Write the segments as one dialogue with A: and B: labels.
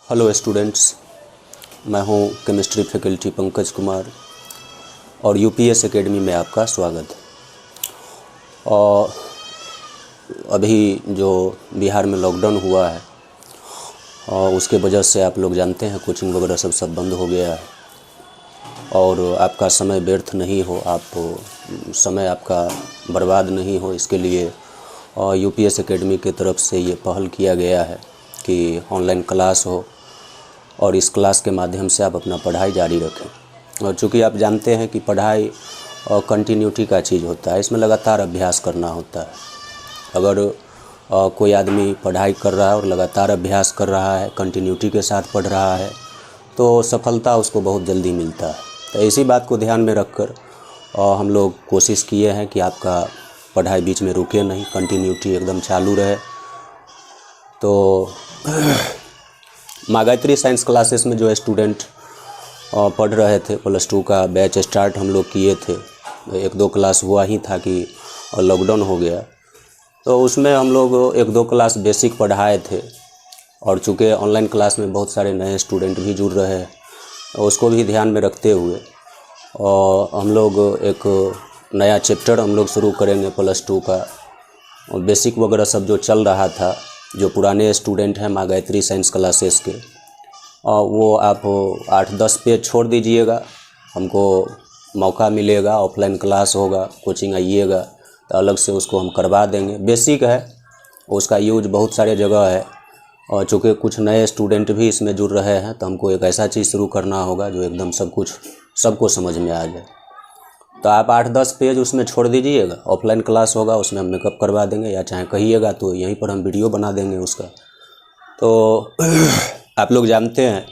A: Hello students, मैं हूं chemistry faculty Pankaj Kumar और यूपीएस एकेडमी में आपका स्वागत है। और अभी जो बिहार में लॉकडाउन हुआ है और उसके वजह से आप लोग जानते हैं कोचिंग वगैरह सब बंद हो गया है और आपका समय व्यर्थ नहीं हो, समय आपका बर्बाद नहीं हो, इसके लिए यूपीएस एकेडमी की तरफ से ये पहल किया गया है कि ऑनलाइन क्लास हो और इस क्लास के माध्यम से आप अपना पढ़ाई जारी रखें। और चूँकि आप जानते हैं कि पढ़ाई कंटिन्यूटी का चीज़ होता है, इसमें लगातार अभ्यास करना होता है। अगर कोई आदमी पढ़ाई कर रहा है और लगातार अभ्यास कर रहा है, कंटिन्यूटी के साथ पढ़ रहा है, तो सफलता उसको बहुत जल्दी मिलता है। तो इसी बात को ध्यान में रखकर हम लोग कोशिश किए हैं कि आपका पढ़ाई बीच में रुके नहीं, कंटिन्यूटी एकदम चालू रहे। तो माँ गायत्री साइंस क्लासेस में जो स्टूडेंट पढ़ रहे थे, +2 का बैच स्टार्ट हम लोग किए थे। 1-2 क्लास हुआ ही था कि लॉकडाउन हो गया, तो उसमें हम लोग 1-2 क्लास बेसिक पढ़ाए थे। और चूँकि ऑनलाइन क्लास में बहुत सारे नए स्टूडेंट भी जुड़ रहे हैं, उसको भी ध्यान में रखते हुए और हम लोग एक नया चैप्टर हम लोग शुरू करेंगे +2 का। और बेसिक वगैरह सब जो चल रहा था, जो पुराने स्टूडेंट हैं माँ गायत्री साइंस क्लासेस के, वो आप 8-10 पेज छोड़ दीजिएगा। हमको मौका मिलेगा, ऑफलाइन क्लास होगा, कोचिंग आइएगा तो अलग से उसको हम करवा देंगे। बेसिक है, उसका यूज बहुत सारे जगह है और चूँकि कुछ नए स्टूडेंट भी इसमें जुड़ रहे हैं, तो हमको एक ऐसा चीज़ शुरू करना होगा जो एकदम सबको समझ में आ जाए। तो आप 8-10 पेज उसमें छोड़ दीजिएगा। ऑफलाइन क्लास होगा, उसमें हम मेकअप करवा देंगे, या चाहे कहिएगा तो यहीं पर हम वीडियो बना देंगे उसका। तो आप लोग जानते हैं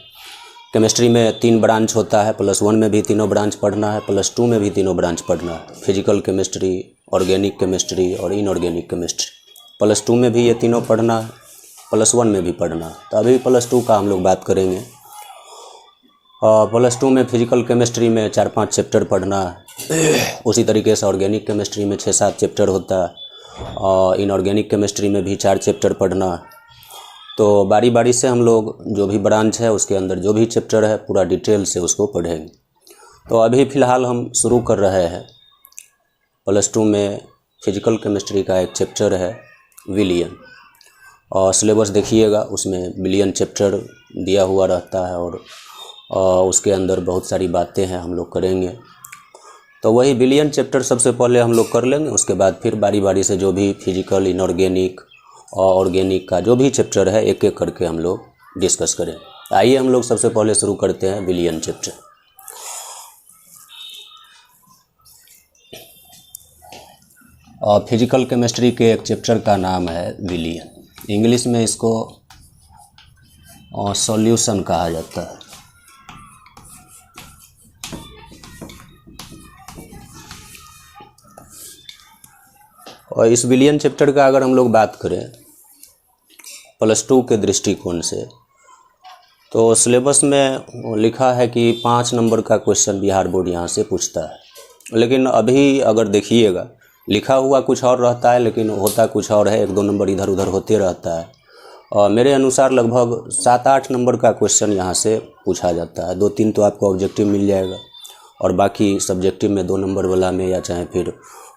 A: केमिस्ट्री में 3 ब्रांच होता है। +1 में भी तीनों ब्रांच पढ़ना है, +2 में भी तीनों ब्रांच पढ़ना है। फिजिकल केमिस्ट्री, ऑर्गेनिक केमिस्ट्री और इनऑर्गेनिक केमिस्ट्री। +2 में भी ये तीनों पढ़ना है, +1 में भी पढ़ना है। तो अभी +2 का हम लोग बात करेंगे। +2 में फिजिकल केमिस्ट्री में 4-5 चैप्टर पढ़ना है। उसी तरीके से ऑर्गेनिक केमिस्ट्री में 6-7 चैप्टर होता है और इनऑर्गेनिक केमिस्ट्री में भी 4 चैप्टर पढ़ना है। तो बारी बारी से हम लोग जो भी ब्रांच है उसके अंदर जो भी चैप्टर है पूरा डिटेल से उसको पढ़ेंगे। तो अभी फ़िलहाल हम शुरू कर रहे हैं। +2 में फिजिकल केमिस्ट्री का एक चैप्टर है विलियन, और सिलेबस देखिएगा, उसमें विलियन चैप्टर दिया हुआ रहता है और उसके अंदर बहुत सारी बातें हैं, हम लोग करेंगे। तो वही विलियन चैप्टर सबसे पहले हम लोग कर लेंगे, उसके बाद फिर बारी बारी से जो भी फिजिकल, इनऑर्गेनिक और ऑर्गेनिक का जो भी चैप्टर है एक एक करके हम लोग डिस्कस करें। आइए हम लोग सबसे पहले शुरू करते हैं विलियन चैप्टर। और फिजिकल केमिस्ट्री के एक चैप्टर का नाम है विलियन। इंग्लिश में इसको सॉल्यूशन कहा जाता है। और इस विलियन चैप्टर का अगर हम लोग बात करें +2 के दृष्टिकोण से, तो सिलेबस में लिखा है कि 5 नंबर का क्वेश्चन बिहार बोर्ड यहाँ से पूछता है। लेकिन अभी अगर देखिएगा, लिखा हुआ कुछ और रहता है लेकिन होता कुछ और है, 1-2 नंबर इधर उधर होते रहता है। और मेरे अनुसार लगभग 7-8 नंबर का क्वेश्चन यहाँ से पूछा जाता है। 2-3 तो आपको ऑब्जेक्टिव मिल जाएगा और बाकी सब्जेक्टिव में 2 नंबर वाला में या चाहे फिर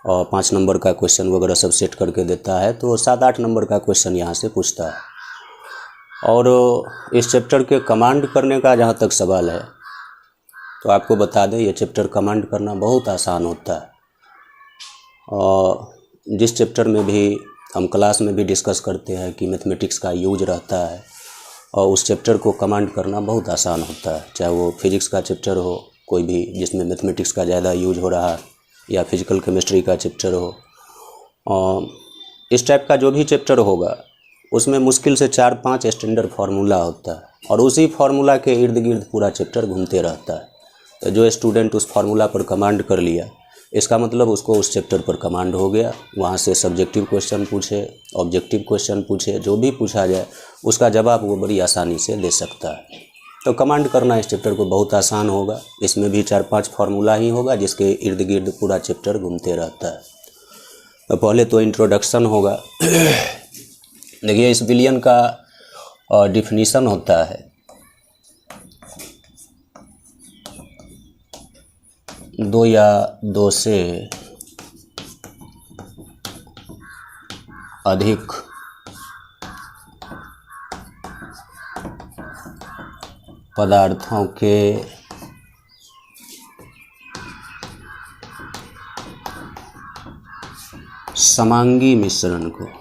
A: 5 नंबर का क्वेश्चन वगैरह सब सेट करके देता है। तो 7-8 नंबर का क्वेश्चन यहाँ से पूछता है। और इस चैप्टर के कमांड करने का जहाँ तक सवाल है, तो आपको बता दें ये चैप्टर कमांड करना बहुत आसान होता है। और जिस चैप्टर में भी हम क्लास में भी डिस्कस करते हैं कि मैथमेटिक्स का यूज रहता है, और उस चैप्टर को कमांड करना बहुत आसान होता है। चाहे वो फिजिक्स का चैप्टर हो, कोई भी जिसमें मैथमेटिक्स का ज़्यादा यूज हो रहा है, या फिजिकल केमिस्ट्री का चैप्टर हो, और इस टाइप का जो भी चैप्टर होगा उसमें मुश्किल से 4-5 स्टैंडर्ड फार्मूला होता है और उसी फार्मूला के इर्द गिर्द पूरा चैप्टर घूमते रहता है। तो जो स्टूडेंट उस फार्मूला पर कमांड कर लिया, इसका मतलब उसको उस चैप्टर पर कमांड हो गया। वहाँ से सब्जेक्टिव क्वेश्चन पूछे, ऑब्जेक्टिव क्वेश्चन पूछे, जो भी पूछा जाए उसका जवाब वो बड़ी आसानी से दे सकता है। तो कमांड करना इस चैप्टर को बहुत आसान होगा। इसमें भी 4-5 फार्मूला ही होगा जिसके इर्द गिर्द पूरा चैप्टर घूमते रहता है। तो पहले तो इंट्रोडक्शन होगा। देखिए, इस विलियन का डिफिनीसन होता है दो या दो से अधिक पदार्थों के समांगी मिश्रण को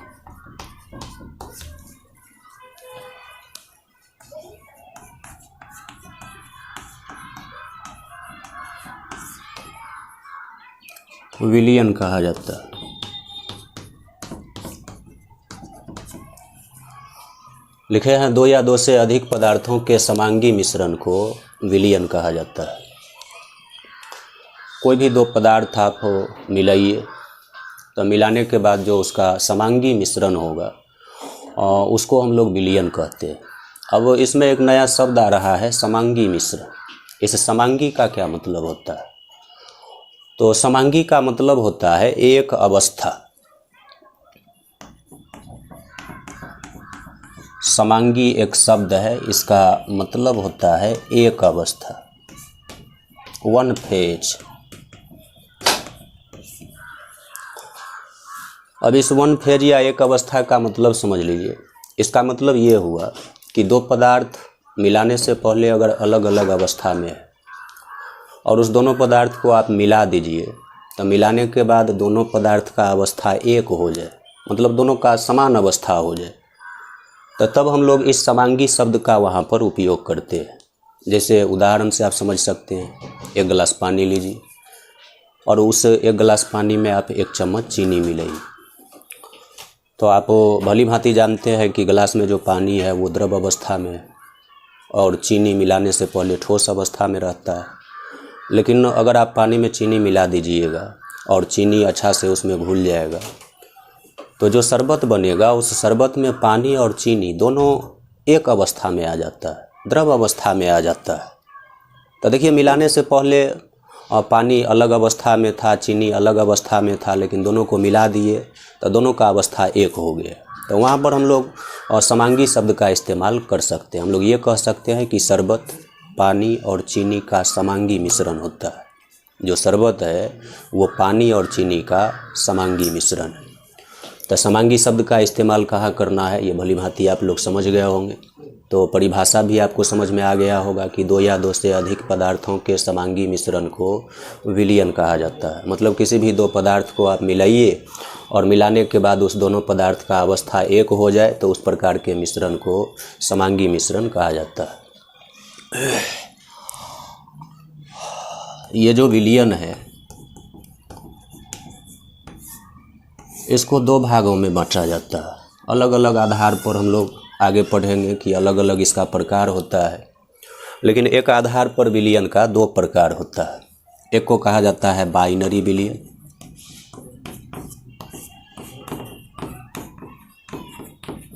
A: विलयन कहा जाता है। लिखे हैं दो या दो से अधिक पदार्थों के समांगी मिश्रण को विलयन कहा जाता है। कोई भी दो पदार्थ आप मिलाइए तो मिलाने के बाद जो उसका समांगी मिश्रण होगा उसको हम लोग विलयन कहते हैं। अब इसमें एक नया शब्द आ रहा है, समांगी मिश्रण। इस समांगी का क्या मतलब होता है? तो समांगी का मतलब होता है एक अवस्था। समांगी एक शब्द है, इसका मतलब होता है एक अवस्था, वन फेज। अब इस वन फेज या एक अवस्था का मतलब समझ लीजिए। इसका मतलब ये हुआ कि दो पदार्थ मिलाने से पहले अगर अलग अलग अवस्था में है और उस दोनों पदार्थ को आप मिला दीजिए तो मिलाने के बाद दोनों पदार्थ का अवस्था एक हो जाए, मतलब दोनों का समान अवस्था हो जाए, तो तब हम लोग इस समांगी शब्द का वहाँ पर उपयोग करते हैं। जैसे उदाहरण से आप समझ सकते हैं, एक गिलास पानी लीजिए और उस एक गिलास पानी में आप एक चम्मच चीनी मिलाइए। तो आप भली भांति जानते हैं कि गिलास में जो पानी है वो द्रव अवस्था में है और चीनी मिलाने से पहले ठोस अवस्था में रहता है। लेकिन अगर आप पानी में चीनी मिला दीजिएगा और चीनी अच्छा से उसमें घुल जाएगा तो जो शरबत बनेगा उस शरबत में पानी और चीनी दोनों एक अवस्था में आ जाता है, द्रव अवस्था में आ जाता है। तो देखिए, मिलाने से पहले पानी अलग अवस्था में था, चीनी अलग अवस्था में था, लेकिन दोनों को मिला दिए तो दोनों का अवस्था एक हो गया। तो वहाँ पर हम लोग समांगी शब्द का इस्तेमाल कर सकते हैं। हम लोग ये कह सकते हैं कि शरबत पानी और चीनी का समांगी मिश्रण होता है। जो शरबत है वो पानी और चीनी का समांगी मिश्रण है। तो समांगी शब्द का इस्तेमाल कहाँ करना है ये भली भांति आप लोग समझ गए होंगे। तो परिभाषा भी आपको समझ में आ गया होगा कि दो या दो से अधिक पदार्थों के समांगी मिश्रण को विलयन कहा जाता है। मतलब किसी भी दो पदार्थ को आप मिलाइए और मिलाने के बाद उस दोनों पदार्थ का अवस्था एक हो जाए तो उस प्रकार के मिश्रण को समांगी मिश्रण कहा जाता है। ये जो विलयन है इसको दो भागों में बांटा जाता है। अलग अलग आधार पर हम लोग आगे पढ़ेंगे कि अलग अलग इसका प्रकार होता है, लेकिन एक आधार पर विलयन का दो प्रकार होता है। एक को कहा जाता है बाइनरी विलयन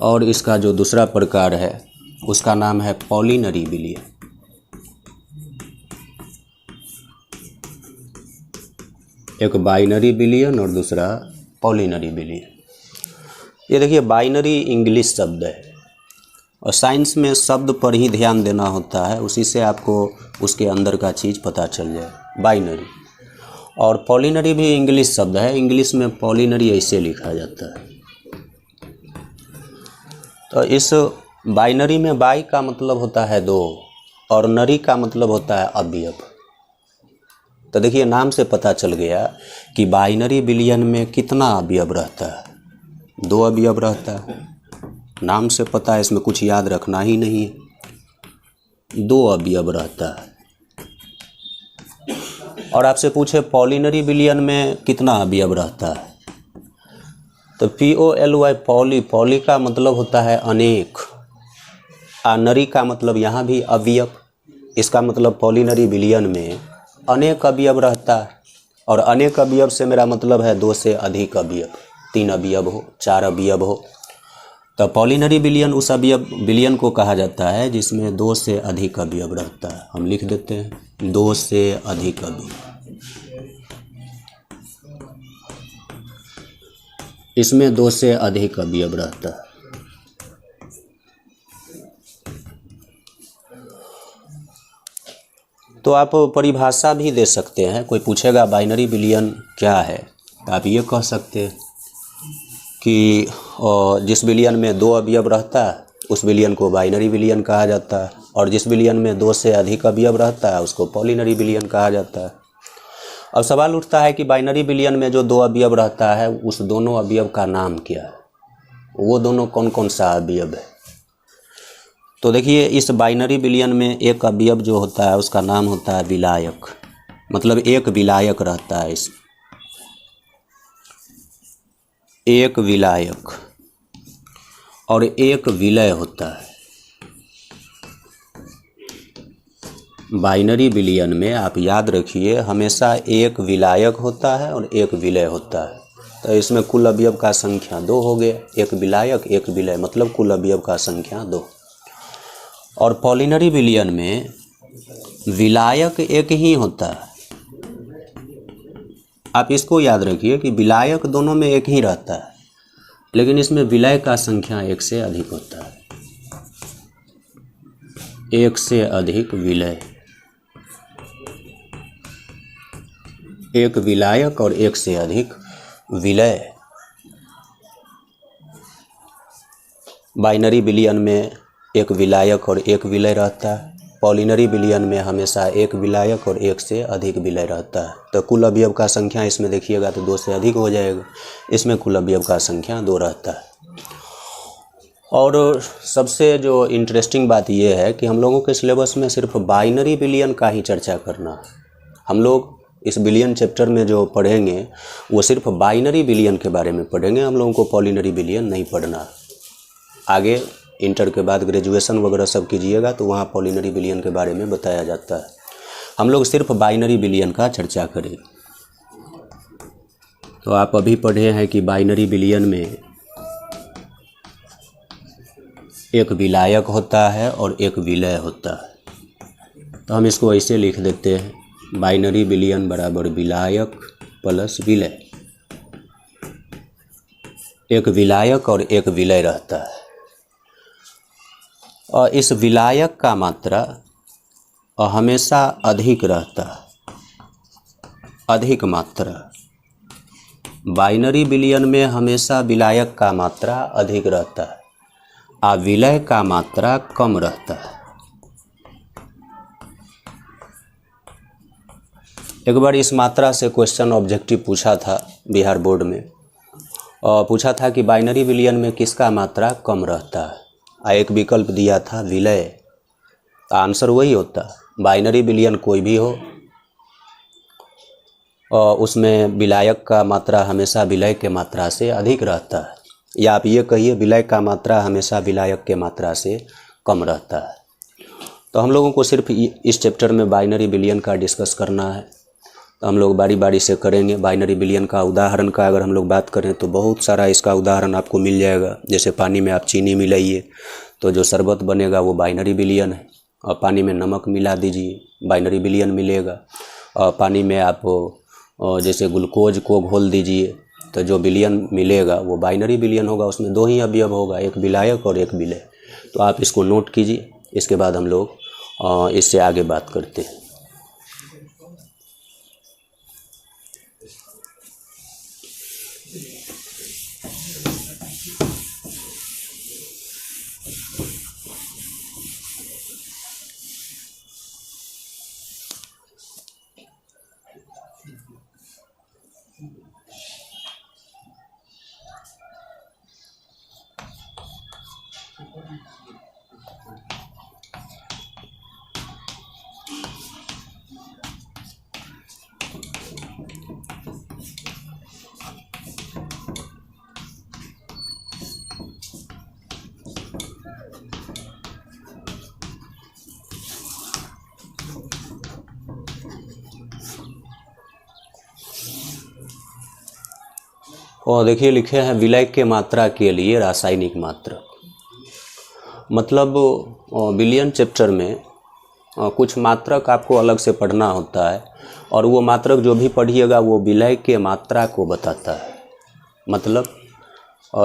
A: और इसका जो दूसरा प्रकार है उसका नाम है पॉलिनरी विलयन। एक बाइनरी विलयन और दूसरा पॉलिनरी विलयन। ये देखिए, बाइनरी इंग्लिश शब्द है और साइंस में शब्द पर ही ध्यान देना होता है, उसी से आपको उसके अंदर का चीज़ पता चल जाए। बाइनरी और पॉलिनरी भी इंग्लिश शब्द है। इंग्लिश में पॉलिनरी ऐसे लिखा जाता है। तो इस बाइनरी में बाई का मतलब होता है दो और नरी का मतलब होता है अवयव। तो देखिए, नाम से पता चल गया कि बाइनरी विलयन में कितना अवयव रहता है, दो अवयव रहता है। नाम से पता है, इसमें कुछ याद रखना ही नहीं है, दो अवयव रहता है। और आपसे पूछे पॉलिनरी विलयन में कितना अवयव रहता है तो POLY पॉली, पॉली का मतलब होता है अनेक, नरी का मतलब यहाँ भी अवयव। इसका मतलब पॉलिनरी विलयन में अनेक अवयव रहता है। और अनेक अवयव से मेरा मतलब है दो से अधिक अवयव, 3 अवयव हो, 4 अवयव हो। तो पॉलिनरी विलयन उस विलयन को कहा जाता है जिसमें 2 से अधिक अवयव रहता है। हम लिख देते हैं 2 से अधिक अवयव। इसमें 2 से अधिक अवयव रहता है। तो आप परिभाषा भी दे सकते हैं। कोई पूछेगा बाइनरी विलयन क्या है, तो आप ये कह सकते हैं कि जिस विलयन में 2 अवयव रहता है उस विलयन को बाइनरी विलयन कहा जाता है, और जिस विलयन में 2 से अधिक अवयव रहता है उसको पॉलिनरी विलयन कहा जाता है। अब सवाल उठता है कि बाइनरी विलयन में जो 2 अवयव रहता है उस दोनों अवयव का नाम क्या है, वो दोनों कौन कौन सा अवयव है। तो देखिए, इस बाइनरी विलयन में एक अवयव जो होता है उसका नाम होता है विलायक, मतलब एक विलायक रहता है इसमें, एक विलायक, और एक विलय होता है। बाइनरी विलयन में आप याद रखिए हमेशा एक विलायक होता है और एक विलय होता है। तो इसमें कुल अवयव का संख्या 2 हो गया, एक विलायक एक विलय, मतलब कुल अवयव का संख्या 2। और पॉलिनरी विलयन में विलायक एक ही होता है। आप इसको याद रखिए कि विलायक दोनों में एक ही रहता है, लेकिन इसमें विलय का संख्या 1 से अधिक होता है, 1 से अधिक विलय। एक विलायक और 1 से अधिक विलय। बाइनरी विलयन में एक विलायक और एक विलय रहता है, पॉलिनरी विलयन में हमेशा एक विलायक और 1 से अधिक विलय रहता है। तो कुल अवयव का संख्या इसमें देखिएगा तो 2 से अधिक हो जाएगा, इसमें कुल अवयव का संख्या 2 रहता है। और सबसे जो इंटरेस्टिंग बात यह है कि हम लोगों के सिलेबस में सिर्फ बाइनरी विलयन का ही चर्चा करना है। हम लोग इस विलयन चैप्टर में जो पढ़ेंगे वो सिर्फ बाइनरी विलयन के बारे में पढ़ेंगे, हम लोगों को पॉलिनरी विलयन नहीं पढ़ना। आगे इंटर के बाद ग्रेजुएशन वगैरह सब कीजिएगा तो वहाँ पॉलिनरी विलयन के बारे में बताया जाता है। हम लोग सिर्फ बाइनरी विलयन का चर्चा करें। तो आप अभी पढ़े हैं कि बाइनरी विलयन में एक विलायक होता है और एक विलय होता है। तो हम इसको ऐसे लिख देते हैं, बाइनरी विलयन बराबर विलायक प्लस विलय। एक विलायक और एक विलय रहता है, और इस विलायक का मात्रा हमेशा अधिक रहता है, अधिक मात्रा। बाइनरी विलयन में हमेशा विलायक का मात्रा अधिक रहता है और विलय का मात्रा कम रहता है। एक बार इस मात्रा से क्वेश्चन ऑब्जेक्टिव पूछा था बिहार बोर्ड में, और पूछा था कि बाइनरी विलयन में किसका मात्रा कम रहता है, एक विकल्प दिया था विलय। आंसर वही होता, बाइनरी विलयन कोई भी हो और उसमें विलायक का मात्रा हमेशा विलय के मात्रा से अधिक रहता है, या आप ये कहिए विलय का मात्रा हमेशा विलायक के मात्रा से कम रहता है। तो हम लोगों को सिर्फ इस चैप्टर में बाइनरी विलयन का डिस्कस करना है, तो हम लोग बारी बारी से करेंगे। बाइनरी विलयन का उदाहरण का अगर हम लोग बात करें तो बहुत सारा इसका उदाहरण आपको मिल जाएगा। जैसे पानी में आप चीनी मिलाइए तो जो शरबत बनेगा वो बाइनरी विलयन है, और पानी में नमक मिला दीजिए बाइनरी विलयन मिलेगा, और पानी में आप जैसे ग्लूकोज को घोल दीजिए तो जो विलयन मिलेगा वो बाइनरी विलयन होगा। उसमें 2 ही अवयव होगा, एक विलायक और एक विलय। तो आप इसको नोट कीजिए, इसके बाद हम लोग इससे आगे बात करते हैं। और देखिए लिखे हैं विलय के मात्रा के लिए रासायनिक मात्रक। मतलब विलयन चैप्टर में कुछ मात्रक आपको अलग से पढ़ना होता है, और वो मात्रक जो भी पढ़िएगा वो विलय के मात्रा को बताता है। मतलब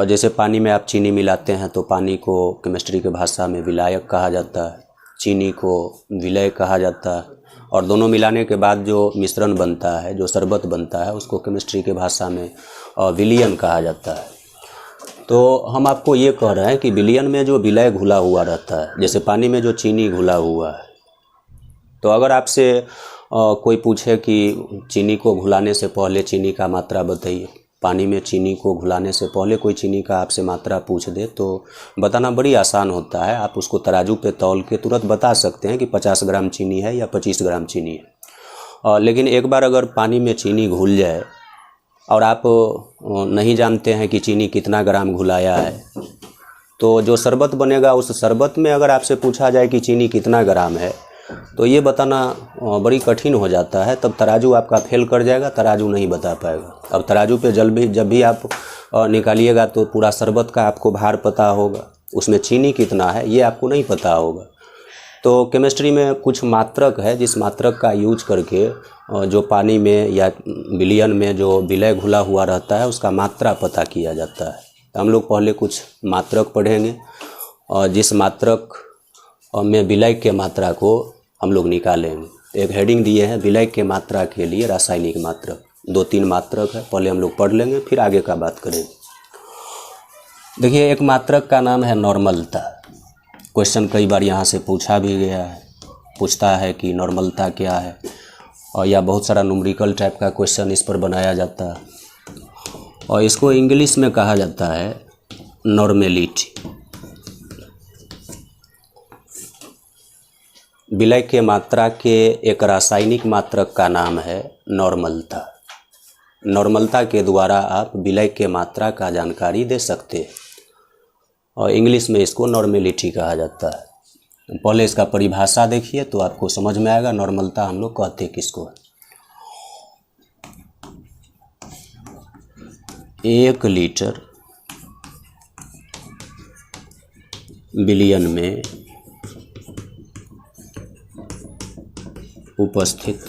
A: जैसे पानी में आप चीनी मिलाते हैं तो पानी को केमिस्ट्री के भाषा में विलायक कहा जाता है। चीनी को विलय कहा जाता है, और दोनों मिलाने के बाद जो मिश्रण बनता है, जो शरबत बनता है, उसको केमिस्ट्री के भाषा में विलयन कहा जाता है। तो हम आपको ये कह रहे हैं कि विलयन में जो विलय घुला हुआ रहता है, जैसे पानी में जो चीनी घुला हुआ है, तो अगर आपसे कोई पूछे कि चीनी को घुलाने से पहले चीनी का मात्रा बताइए, पानी में चीनी को घुलाने से पहले कोई चीनी का आपसे मात्रा पूछ दे तो बताना बड़ी आसान होता है। आप उसको तराजू पे तौल के तुरंत बता सकते हैं कि 50 ग्राम चीनी है या 25 ग्राम चीनी है। लेकिन एक बार अगर पानी में चीनी घुल जाए और आप नहीं जानते हैं कि चीनी कितना ग्राम घुलाया है, तो जो शरबत बनेगा उस शरबत में अगर आपसे पूछा जाए कि चीनी कितना ग्राम है, तो ये बताना बड़ी कठिन हो जाता है। तब तराजू आपका फेल कर जाएगा, तराजू नहीं बता पाएगा। अब तराजू पे जब भी आप निकालिएगा तो पूरा शरबत का आपको भार पता होगा, उसमें चीनी कितना है ये आपको नहीं पता होगा। तो केमिस्ट्री में कुछ मात्रक है जिस मात्रक का यूज करके जो पानी में या विलयन में जो विलय घुला हुआ रहता है उसका मात्रा पता किया जाता है। तो हम लोग पहले कुछ मात्रक पढ़ेंगे और जिस मात्रक में विलय के मात्रा को हम लोग निकालेंगे। एक हेडिंग दिए हैं विलय के मात्रा के लिए रासायनिक मात्रक, 2-3 मात्रक है, पहले हम लोग पढ़ लेंगे फिर आगे का बात करेंगे। देखिए, एक मात्रक का नाम है नॉर्मलता। क्वेश्चन कई बार यहाँ से पूछा भी गया है, पूछता है कि नॉर्मलता क्या है, और या बहुत सारा न्यूमेरिकल टाइप का क्वेश्चन इस पर बनाया जाता है, और इसको इंग्लिश में कहा जाता है नॉर्मेलिटी। विलय के मात्रा के एक रासायनिक मात्रक का नाम है नॉर्मलता। नॉर्मलता के द्वारा आप विलय के मात्रा का जानकारी दे सकते हैं, और इंग्लिश में इसको नॉर्मेलिटी कहा जाता है। पहले इसका परिभाषा देखिए तो आपको समझ में आएगा नॉर्मलता हम लोग कहते किसको है। 1 लीटर विलयन में उपस्थित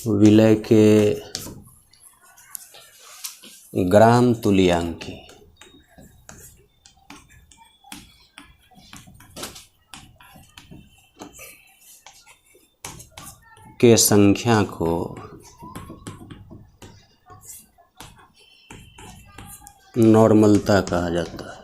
A: विलय के ग्राम तुल्यांकी के संख्या को नॉर्मलता कहा जाता है।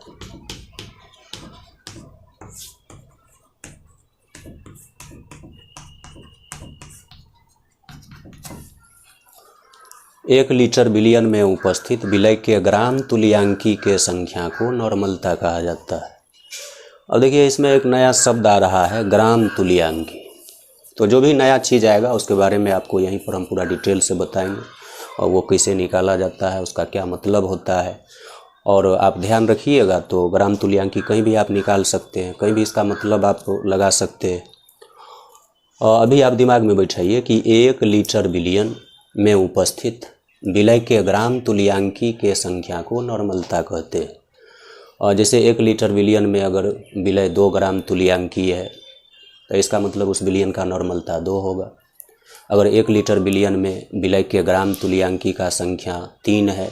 A: एक लीटर विलयन में उपस्थित विलय के ग्राम तुल्यांकी के संख्या को नॉर्मलता कहा जाता है। अब देखिए, इसमें एक नया शब्द आ रहा है, ग्राम तुल्यांकी। तो जो भी नया चीज़ आएगा उसके बारे में आपको यहीं पर हम पूरा डिटेल से बताएंगे, और वो कैसे निकाला जाता है, उसका क्या मतलब होता है। और आप ध्यान रखिएगा, तो ग्राम तुल्यांकी कहीं भी आप निकाल सकते हैं, कहीं भी इसका मतलब आप लगा सकते हैं। और अभी आप दिमाग में बैठाइए कि 1 लीटर विलयन में उपस्थित विलय के ग्राम तुल्यांकी के संख्या को नॉर्मलता कहते हैं। और जैसे 1 लीटर विलयन में अगर विलय 2 ग्राम तुल्यांकी है तो इसका मतलब उस विलयन का नॉर्मलता 2 होगा। अगर 1 लीटर विलयन में विलय के ग्राम तुल्यांकी का संख्या 3 है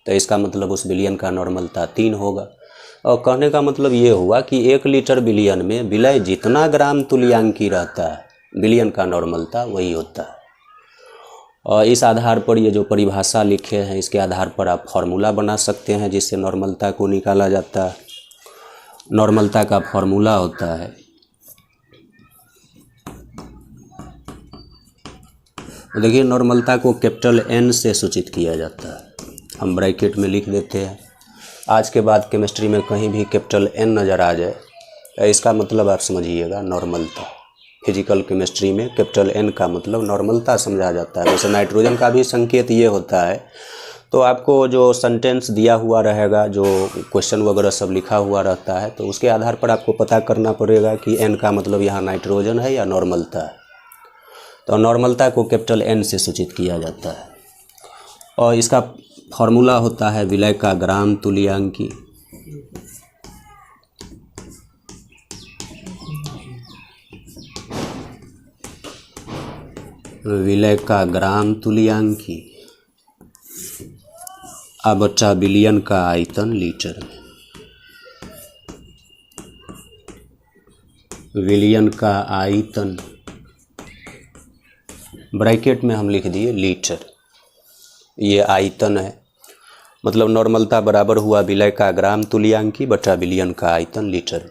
A: तो इसका मतलब उस विलयन का नॉर्मलता 3 होगा। और कहने का मतलब ये हुआ कि 1 लीटर विलयन में विलय जितना ग्राम तुल्यांकी रहता है विलयन का नॉर्मलता वही होता है। और इस आधार पर ये जो परिभाषा लिखे हैं इसके आधार पर आप फार्मूला बना सकते हैं जिससे नॉर्मलता को निकाला जाता है। नॉर्मलता का फार्मूला होता है देखिए, नॉर्मलता को कैपिटल N से सूचित किया जाता है। हम ब्रैकेट में लिख देते हैं। आज के बाद केमिस्ट्री में कहीं भी कैपिटल N नज़र आ जाए इसका मतलब आप समझिएगा नॉर्मलता। फिजिकल केमिस्ट्री में कैपिटल N का मतलब नॉर्मलता समझा जाता है। जैसे नाइट्रोजन का भी संकेत ये होता है। तो आपको जो सेंटेंस दिया हुआ रहेगा, जो क्वेश्चन वगैरह सब लिखा हुआ रहता है, तो उसके आधार पर आपको पता करना पड़ेगा कि N का मतलब यहाँ नाइट्रोजन है या नॉर्मलता है। तो नॉर्मलता को कैपिटल N से सूचित किया जाता है, और इसका फॉर्मूला होता है विलय का ग्राम तुल्यांकी विलय का ग्राम तुल्यांकी बटा विलयन का आयतन लीटर में। विलयन का आयतन, ब्रैकेट में हम लिख दिए लीटर। ये आयतन है, मतलब नॉर्मलता बराबर हुआ विलय का ग्राम तुल्यांकी बटा विलयन का आयतन लीटर।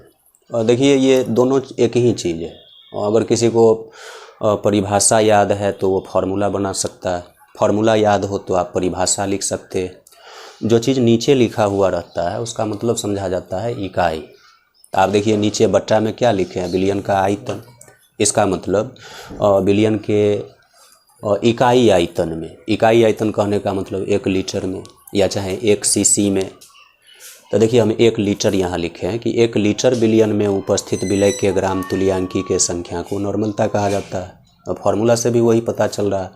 A: और देखिए ये दोनों एक ही चीज़ है। और अगर किसी को परिभाषा याद है तो वो फार्मूला बना सकता है, फार्मूला याद हो तो आप परिभाषा लिख सकते हैं। जो चीज़ नीचे लिखा हुआ रहता है उसका मतलब समझा जाता है इकाई। आप देखिए नीचे बट्टा में क्या लिखे हैं, विलयन का आयतन। इसका मतलब विलयन के इकाई आयतन में, इकाई आयतन कहने का मतलब 1 लीटर में या चाहे 1 सीसी में। तो देखिए हम 1 लीटर यहाँ लिखे हैं कि 1 लीटर विलयन में उपस्थित विलय के ग्राम तुल्यांकी के संख्या को नॉर्मलता कहा जाता है। और फार्मूला से भी वही पता चल रहा है,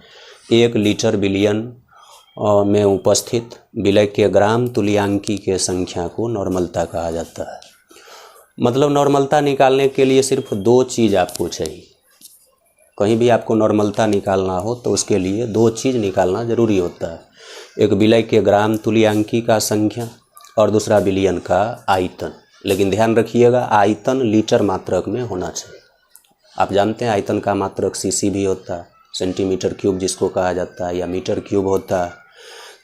A: 1 लीटर विलयन में उपस्थित विलय के ग्राम तुल्यांकी के संख्या को नॉर्मलता कहा जाता है। मतलब नॉर्मलता निकालने के लिए सिर्फ 2 चीज़ आपको चाहिए। कहीं भी आपको नॉर्मलता निकालना हो तो उसके लिए 2 चीज़ निकालना ज़रूरी होता है, एक विलय के ग्राम तुल्यांकी का संख्या और दूसरा विलयन का आयतन। लेकिन ध्यान रखिएगा आयतन लीटर मात्रक में होना चाहिए। आप जानते हैं आयतन का मात्रक सीसी भी होता है, सेंटीमीटर क्यूब जिसको कहा जाता है, या मीटर क्यूब होता है।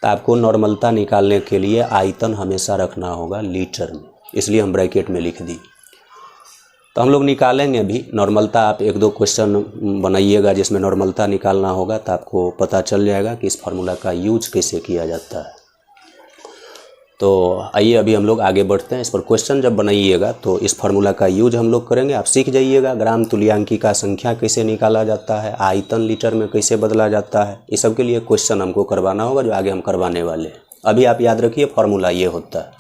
A: तो आपको नॉर्मलता निकालने के लिए आयतन हमेशा रखना होगा लीटर में, इसलिए हम ब्रैकेट में लिख दी। तो हम लोग निकालेंगे भी नॉर्मलता। आप 1-2 क्वेश्चन बनाइएगा जिसमें नॉर्मलता निकालना होगा, तो आपको पता चल जाएगा कि इस फार्मूला का यूज कैसे किया जाता है। तो आइए अभी हम लोग आगे बढ़ते हैं। इस पर क्वेश्चन जब बनाइएगा तो इस फार्मूला का यूज हम लोग करेंगे। आप सीख जाइएगा ग्राम तुल्यांकी का संख्या कैसे निकाला जाता है, आयतन लीटर में कैसे बदला जाता है। इस सब के लिए क्वेश्चन हमको करवाना होगा जो आगे हम करवाने वाले हैं। अभी आप याद रखिए फार्मूला ये होता है।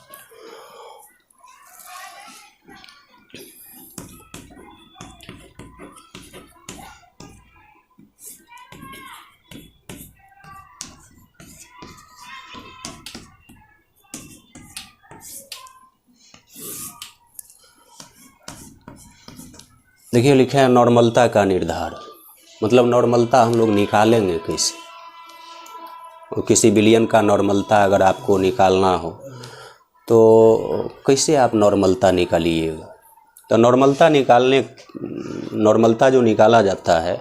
A: देखिए लिखे हैं नॉर्मलता का निर्धारण, मतलब नॉर्मलता हम लोग निकालेंगे कैसे। और किसी विलयन का नॉर्मलता अगर आपको निकालना हो तो कैसे आप नॉर्मलता निकालिएगा। तो नॉर्मलता जो निकाला जाता है,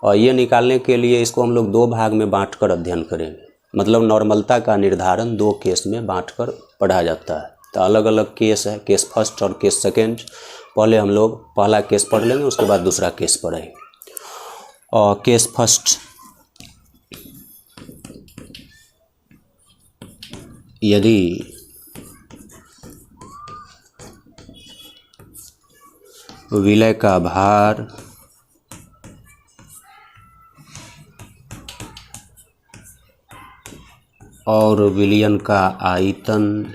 A: और ये निकालने के लिए इसको हम लोग 2 भाग में बांटकर अध्ययन करेंगे। मतलब नॉर्मलता का निर्धारण 2 केस में बांटकर पढ़ा जाता है। तो अलग अलग केस है, केस फर्स्ट और केस सेकेंड। पहले हम लोग पहला केस पढ़ लेंगे, उसके बाद दूसरा केस पढ़ेंगे। और केस फर्स्ट, यदि विलय का भार और विलयन का आयतन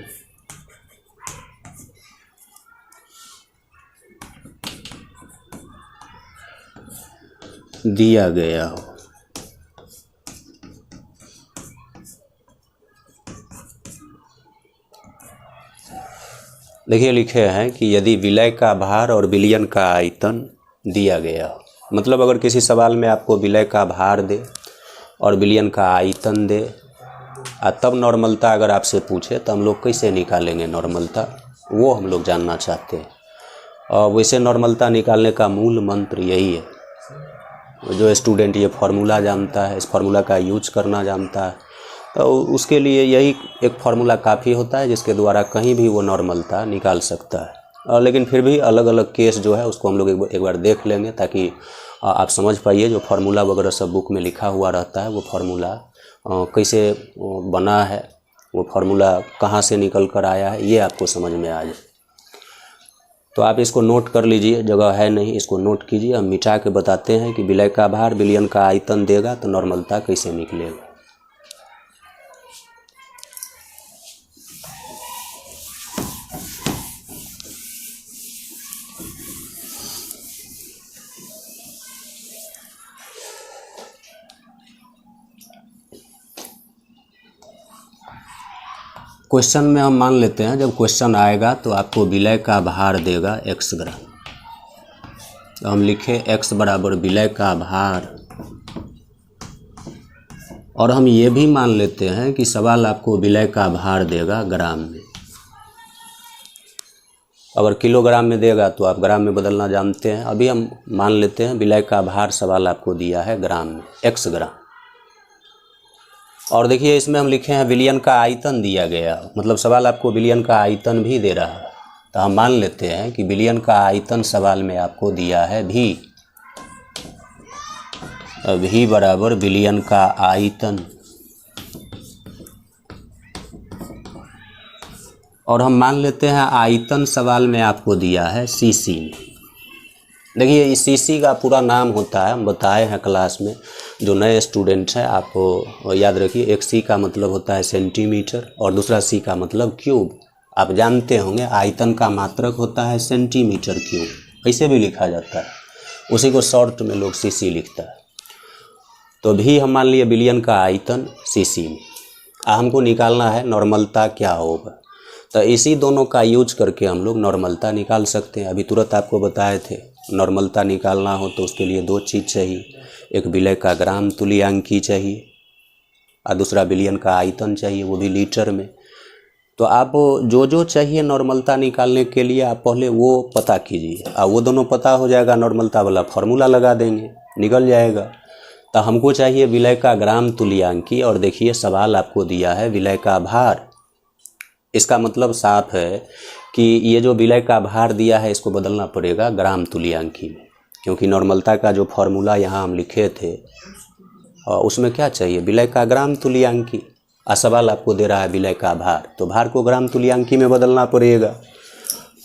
A: दिया गया हो, देखिए लिखे हैं कि यदि विलय का भार और विलयन का आयतन दिया गया हो। मतलब अगर किसी सवाल में आपको विलय का भार दे और विलयन का आयतन दे, तब नॉर्मलता अगर आपसे पूछे तो हम लोग कैसे निकालेंगे नॉर्मलता, वो हम लोग जानना चाहते हैं। और वैसे नॉर्मलता निकालने का मूल मंत्र यही है। जो स्टूडेंट ये फार्मूला जानता है, इस फार्मूला का यूज करना जानता है, तो उसके लिए यही एक फार्मूला काफ़ी होता है जिसके द्वारा कहीं भी वो नॉर्मलता निकाल सकता है। और लेकिन फिर भी अलग अलग केस जो है उसको हम लोग एक बार देख लेंगे, ताकि आप समझ पाइए जो फार्मूला वगैरह सब बुक में लिखा हुआ रहता है वो फार्मूला कैसे बना है, वो फार्मूला कहाँ से निकल कर आया है, ये आपको समझ में आ जाए। तो आप इसको नोट कर लीजिए, जगह है नहीं, इसको नोट कीजिए। हम मिटा के बताते हैं कि विलय का भार विलयन का आयतन देगा तो नॉर्मलता कैसे निकलेगा। क्वेश्चन में हम मान लेते हैं जब क्वेश्चन आएगा तो आपको विलय का भार देगा x ग्राम। तो हम लिखे x बराबर विलय का भार, और हम ये भी मान लेते हैं कि सवाल आपको विलय का भार देगा ग्राम में। अगर किलोग्राम में देगा तो आप ग्राम में बदलना जानते हैं। अभी हम मान लेते हैं विलय का भार सवाल आपको दिया है ग्राम में, x ग्राम। और देखिए इसमें हम लिखे हैं विलयन का आयतन दिया गया, मतलब सवाल आपको विलयन का आयतन भी दे रहा है। तो हम मान लेते हैं कि विलयन का आयतन सवाल में आपको दिया है v बराबर विलयन का आयतन। और हम मान लेते हैं आयतन सवाल में आपको दिया है cc। देखिए इस cc का पूरा नाम होता है, हम बताए हैं क्लास में। जो नए स्टूडेंट्स हैं आप याद रखिए, एक c का मतलब होता है सेंटीमीटर और दूसरा c का मतलब क्यूब। आप जानते होंगे आयतन का मात्रक होता है सेंटीमीटर क्यूब, ऐसे भी लिखा जाता है, उसी को शॉर्ट में लोग cc लिखता है। तो भी हम मान लिए विलयन का आयतन cc में। हमको निकालना है नॉर्मलता क्या होगा, तो इसी दोनों का यूज करके हम लोग नॉर्मलता निकाल सकते हैं। अभी तुरंत आपको बताए थे नॉर्मलता निकालना हो तो उसके लिए दो चीज़ चाहिए, एक विलय का ग्राम तुल्यांकी चाहिए और दूसरा विलयन का आयतन चाहिए, वो भी लीटर में। तो आप जो चाहिए नॉर्मलता निकालने के लिए आप पहले वो पता कीजिए, और वो दोनों पता हो जाएगा नॉर्मलता वाला फार्मूला लगा देंगे, निकल जाएगा। तो हमको चाहिए विलय का ग्राम तुल्यांकी, और देखिए सवाल आपको दिया है विलय का भार। इसका मतलब साफ है कि ये जो विलय का भार दिया है इसको बदलना पड़ेगा ग्राम तुल्यांकी में, क्योंकि नॉर्मलता का जो फॉर्मूला यहाँ हम लिखे थे उसमें क्या चाहिए, विलय का ग्राम तुल्यांकी। सवाल आपको दे रहा है विलय का भार, तो भार को ग्राम तुल्यांकी में बदलना पड़ेगा।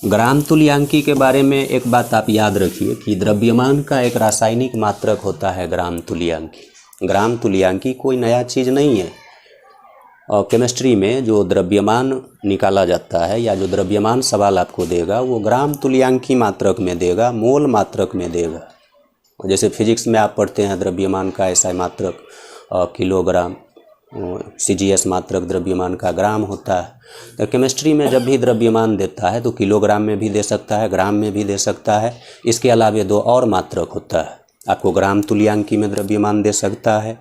A: ग्राम तुल्यांकी के बारे में एक बात आप याद रखिए कि द्रव्यमान का एक रासायनिक मात्रक होता है ग्राम तुल्यांकी। ग्राम तुल्यांकी कोई नया चीज़ नहीं है। और केमिस्ट्री में जो द्रव्यमान निकाला जाता है या जो द्रव्यमान सवाल आपको देगा वो ग्राम तुल्यांकी मात्रक में देगा, मोल मात्रक में देगा। जैसे फिजिक्स में आप पढ़ते हैं द्रव्यमान का ऐसा मात्रक किलोग्राम, CGS मात्रक द्रव्यमान का ग्राम होता है। तो केमिस्ट्री में जब भी द्रव्यमान देता है तो किलोग्राम में भी दे सकता है, ग्राम में भी दे सकता है। इसके अलावा दो और मात्रक होता है, आपको ग्राम तुल्यांकी में द्रव्यमान दे सकता है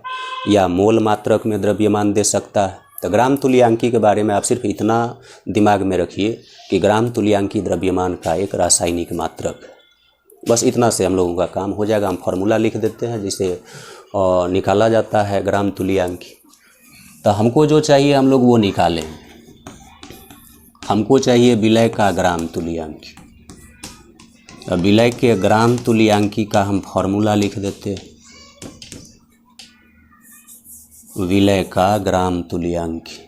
A: या मोल मात्रक में द्रव्यमान दे सकता है। तो ग्राम तुल्यांकी के बारे में आप सिर्फ इतना दिमाग में रखिए कि ग्राम तुल्यांकी द्रव्यमान का एक रासायनिक मात्रक। बस इतना से हम लोगों का काम हो जाएगा। हम फार्मूला लिख देते हैं जिसे निकाला जाता है ग्राम तुल्यांकी। तो हमको जो चाहिए हम लोग वो निकालें। हमको चाहिए विलय का ग्राम तुल्यांकी। विलय के ग्राम तुल्यांकी का हम फार्मूला लिख देते हैं, विलय का ग्राम तुल्यांकी।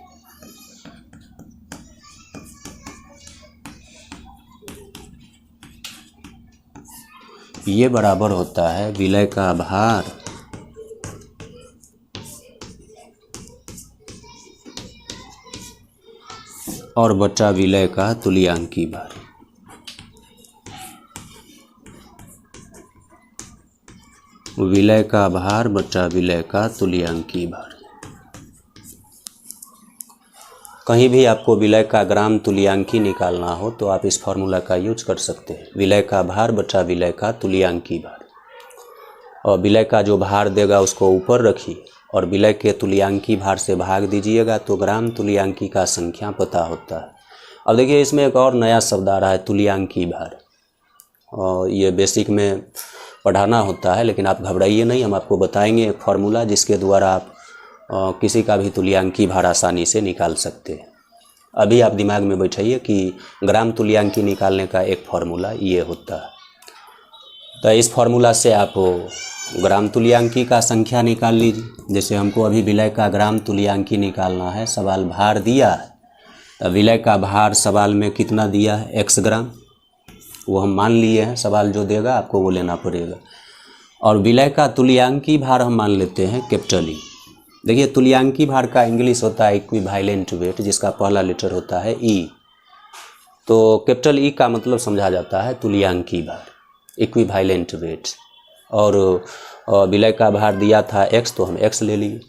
A: ये बराबर होता है विलय का भार और बचा विलय का तुल्यांकी भार। विलय का भार बचा विलय का तुल्यांकी भार। कहीं भी आपको विलय का ग्राम तुल्यांकी निकालना हो तो आप इस फार्मूला का यूज कर सकते हैं, विलय का भार बचा विलय का तुल्यांकी भार। और विलय का जो भार देगा उसको ऊपर रखिए और विलय के तुल्यांकी भार से भाग दीजिएगा तो ग्राम तुल्यांकी का संख्या पता होता है। अब देखिए इसमें एक और नया शब्द आ रहा है तुल्यांकी भार, और ये बेसिक में पढ़ाना होता है, लेकिन आप घबराइए नहीं, हम आपको बताएंगे एक फार्मूला जिसके द्वारा आप किसी का भी तुल्यांकी भार आसानी से निकाल सकते हैं। अभी आप दिमाग में बैठाइए कि ग्राम तुल्यांकी निकालने का एक फार्मूला ये होता है। तो इस फार्मूला से आप ग्राम तुल्यांकी का संख्या निकाल लीजिए। जैसे हमको अभी विलय का ग्राम तुल्यांकी निकालना है, सवाल भार दिया है, तो विलय का भार सवाल में कितना दिया है, x ग्राम, वो हम मान लिए हैं। सवाल जो देगा आपको वो लेना पड़ेगा। और विलय का तुल्यांकी भार हम मान लेते हैं कैपिटल ई। देखिए तुल्यांकी भार का इंग्लिश होता है इक्विवेलेंट वेट, जिसका पहला लेटर होता है ई। तो कैपिटल ई का मतलब समझा जाता है तुल्यांकी भार, इक्विवेलेंट वेट। और विलय का भार दिया था x, तो हम x ले लिए,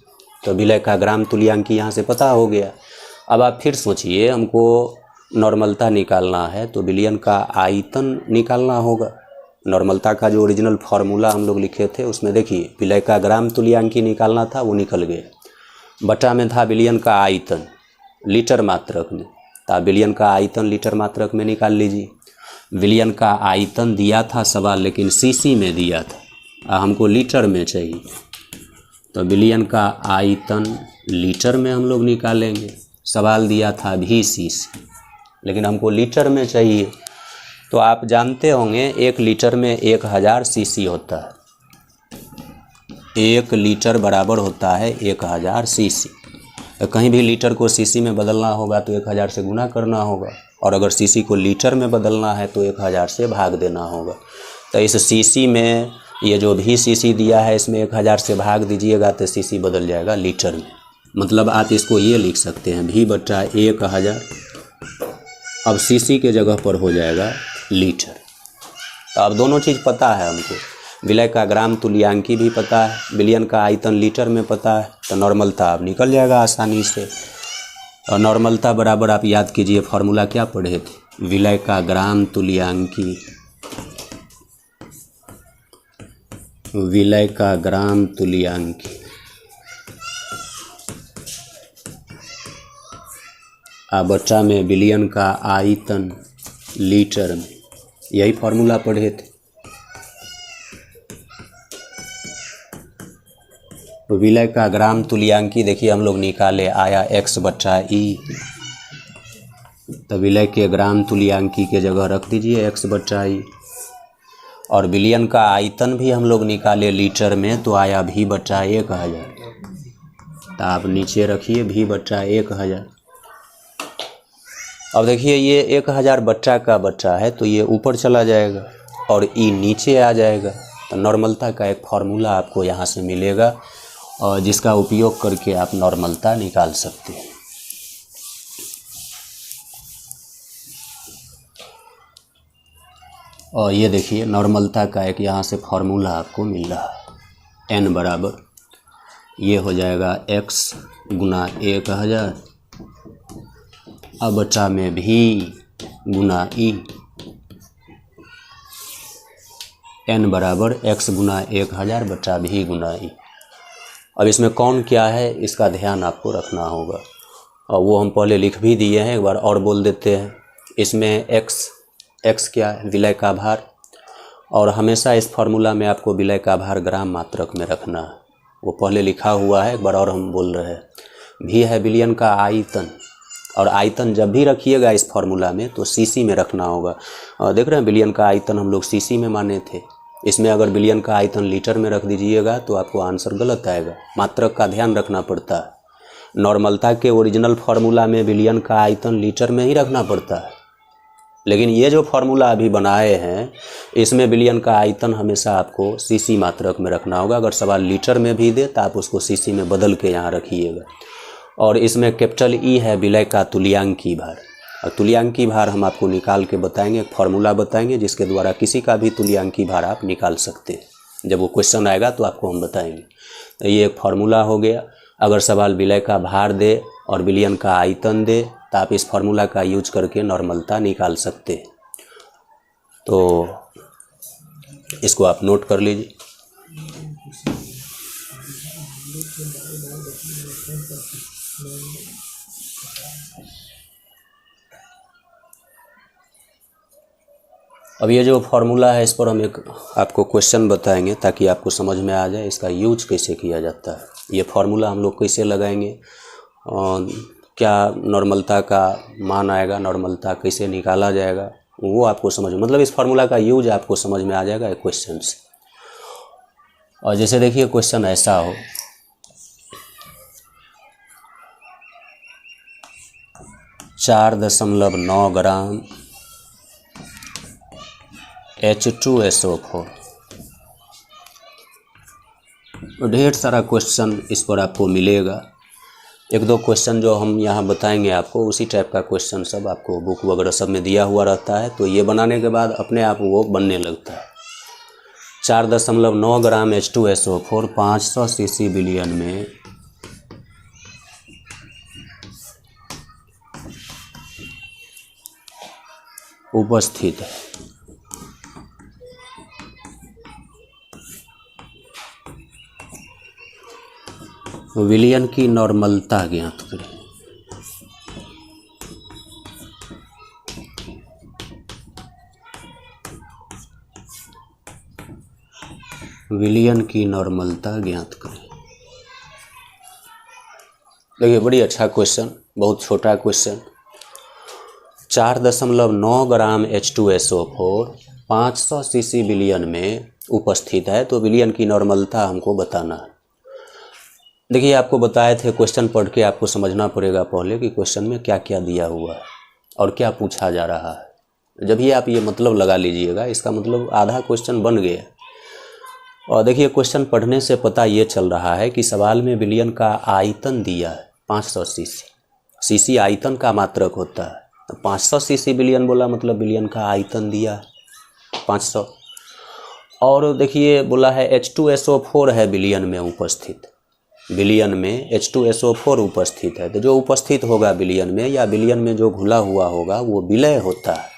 A: तो विलय का ग्राम तुल्यांकी यहाँ से पता हो गया। अब आप फिर सोचिए, हमको नॉर्मलता निकालना है तो विलयन का आयतन निकालना होगा। नॉर्मलता का जो ओरिजिनल फार्मूला हम लोग लिखे थे उसमें देखिए विलय का ग्राम तुल्यांकी निकालना था, वो निकल गया। बटा में था विलयन का आयतन लीटर मात्रक में, तो विलयन का आयतन लीटर मात्रक में निकाल लीजिए। विलयन का आयतन दिया था सवाल, लेकिन सीसी में दिया था, हमको लीटर में चाहिए। तो विलयन का आयतन लीटर में हम लोग निकालेंगे। सवाल दिया था भी सीसी, लेकिन हमको लीटर में चाहिए। तो आप जानते होंगे 1 लीटर में 1000 सीसी होता है। 1 लीटर बराबर होता है 1000 सीसी। कहीं भी लीटर को सीसी में बदलना होगा तो 1000 से गुना करना होगा, और अगर सीसी को लीटर में बदलना है तो 1000 से भाग देना होगा। तो इस सीसी में ये जो भी सीसी दिया है इसमें 1000 से भाग दीजिएगा तो सीसी बदल जाएगा लीटर में। मतलब आप इसको ये लिख सकते हैं V/1000। अब सीसी के जगह पर हो जाएगा लीटर। तो अब दोनों चीज़ पता है हमको, विलय का ग्राम तुल्यांकी भी पता है, विलयन का आयतन लीटर में पता है, तो नॉर्मलता अब निकल जाएगा आसानी से। और नॉर्मलता बराबर आप याद कीजिए फॉर्मूला क्या पढ़े थे, विलय का ग्राम तुल्यांकी, विलय का ग्राम तुल्यांकी बच्चा में विलयन का आयतन लीटर में, यही फॉर्मूला पढ़े थे। तो विलय का ग्राम तुल्यांकी देखिए हम लोग निकाले, आया x/e। तो विलय के ग्राम तुल्यांकी के जगह रख दीजिए x/e। और विलयन का आयतन भी हम लोग निकाले लीटर में, तो आया V/1000। तो आप नीचे रखिए V/1000। अब देखिए ये 1000 बच्चा का बच्चा है तो ये ऊपर चला जाएगा और ई नीचे आ जाएगा। तो नॉर्मलता का एक फार्मूला आपको यहाँ से मिलेगा और जिसका उपयोग करके आप नॉर्मलता निकाल सकते हैं। और ये देखिए नॉर्मलता का एक यहाँ से फार्मूला आपको मिल रहा है, n बराबर ये हो जाएगा x गुना 1000 अब बच्चा में v गुना e, n बराबर x गुना 1000 बच्चा v गुना e। अब इसमें कौन क्या है इसका ध्यान आपको रखना होगा, और वो हम पहले लिख भी दिए हैं, एक बार और बोल देते हैं। इसमें x क्या है, विलय का भार, और हमेशा इस फार्मूला में आपको विलय का भार ग्राम मात्रक में रखना है, वो पहले लिखा हुआ है, एक बार और हम बोल रहे हैं। भी है विलयन का आयतन, और आयतन जब भी रखिएगा इस फार्मूला में तो सीसी में रखना होगा। देख रहे हैं विलयन का आयतन हम लोग सीसी में माने थे, इसमें अगर विलयन का आयतन लीटर में रख दीजिएगा तो आपको आंसर गलत आएगा। मात्रक का ध्यान रखना पड़ता है। नॉर्मलता के ओरिजिनल फार्मूला में विलयन का आयतन लीटर में ही रखना पड़ता है, लेकिन ये जो फार्मूला अभी बनाए हैं इसमें विलयन का आयतन हमेशा आपको सीसी मात्रक में रखना होगा। अगर सवाल लीटर में भी दे तो आप उसको सीसी में बदल के यहाँ रखिएगा। और इसमें कैपिटल ई है विलय का तुल्यांकी भार, और तुल्यांकी भार हम आपको निकाल के बताएंगे, एक फार्मूला बताएंगे जिसके द्वारा किसी का भी तुल्यांकी भार आप निकाल सकते हैं। जब वो क्वेश्चन आएगा तो आपको हम बताएंगे। तो ये एक फार्मूला हो गया। अगर सवाल विलय का भार दे और विलयन का आयतन दे तो आप इस फार्मूला का यूज करके नॉर्मलता निकाल सकते हैं। तो इसको आप नोट कर लीजिए। अब ये जो फार्मूला है इस पर हम एक आपको क्वेश्चन बताएंगे ताकि आपको समझ में आ जाए इसका यूज कैसे किया जाता है। ये फार्मूला हम लोग कैसे लगाएंगे, क्या नॉर्मलता का मान आएगा, नॉर्मलता कैसे निकाला जाएगा, वो आपको समझ, मतलब इस फार्मूला का यूज आपको समझ में आ जाएगा एक क्वेश्चन से। और जैसे देखिए क्वेश्चन ऐसा हो, .9 ग्राम H2SO4। ढेर सारा क्वेश्चन इस पर आपको मिलेगा। एक दो क्वेश्चन जो हम यहाँ बताएंगे आपको उसी टाइप का क्वेश्चन सब आपको बुक वगैरह सब में दिया हुआ रहता है, तो ये बनाने के बाद अपने आप वो बनने लगता है। 4.9 ग्राम H2SO4 500 सीसी विलयन में उपस्थित है। विलयन की नॉर्मलता ज्ञात करें। विलयन की नॉर्मलता ज्ञात करें। देखिए बड़ी अच्छा क्वेश्चन, बहुत छोटा क्वेश्चन। 4.9 ग्राम H2SO4 500 सीसी विलयन में उपस्थित है, तो विलयन की नॉर्मलता हमको बताना है। देखिए आपको बताए थे, क्वेश्चन पढ़ के आपको समझना पड़ेगा पहले कि क्वेश्चन में क्या क्या दिया हुआ है और क्या पूछा जा रहा है। जब ही आप ये मतलब लगा लीजिएगा, इसका मतलब आधा क्वेश्चन बन गया। और देखिए क्वेश्चन पढ़ने से पता ये चल रहा है कि सवाल में विलयन का आयतन दिया है 500 सीसी। सीसी आयतन का मात्रक होता है, तो 500 सीसी विलयन बोला मतलब विलयन का आयतन दिया है 500। और देखिए बोला है H2SO4 है विलयन में उपस्थित, विलयन में H2SO4 उपस्थित है। तो जो उपस्थित होगा विलयन में या विलयन में जो घुला हुआ होगा वो विलय होता है।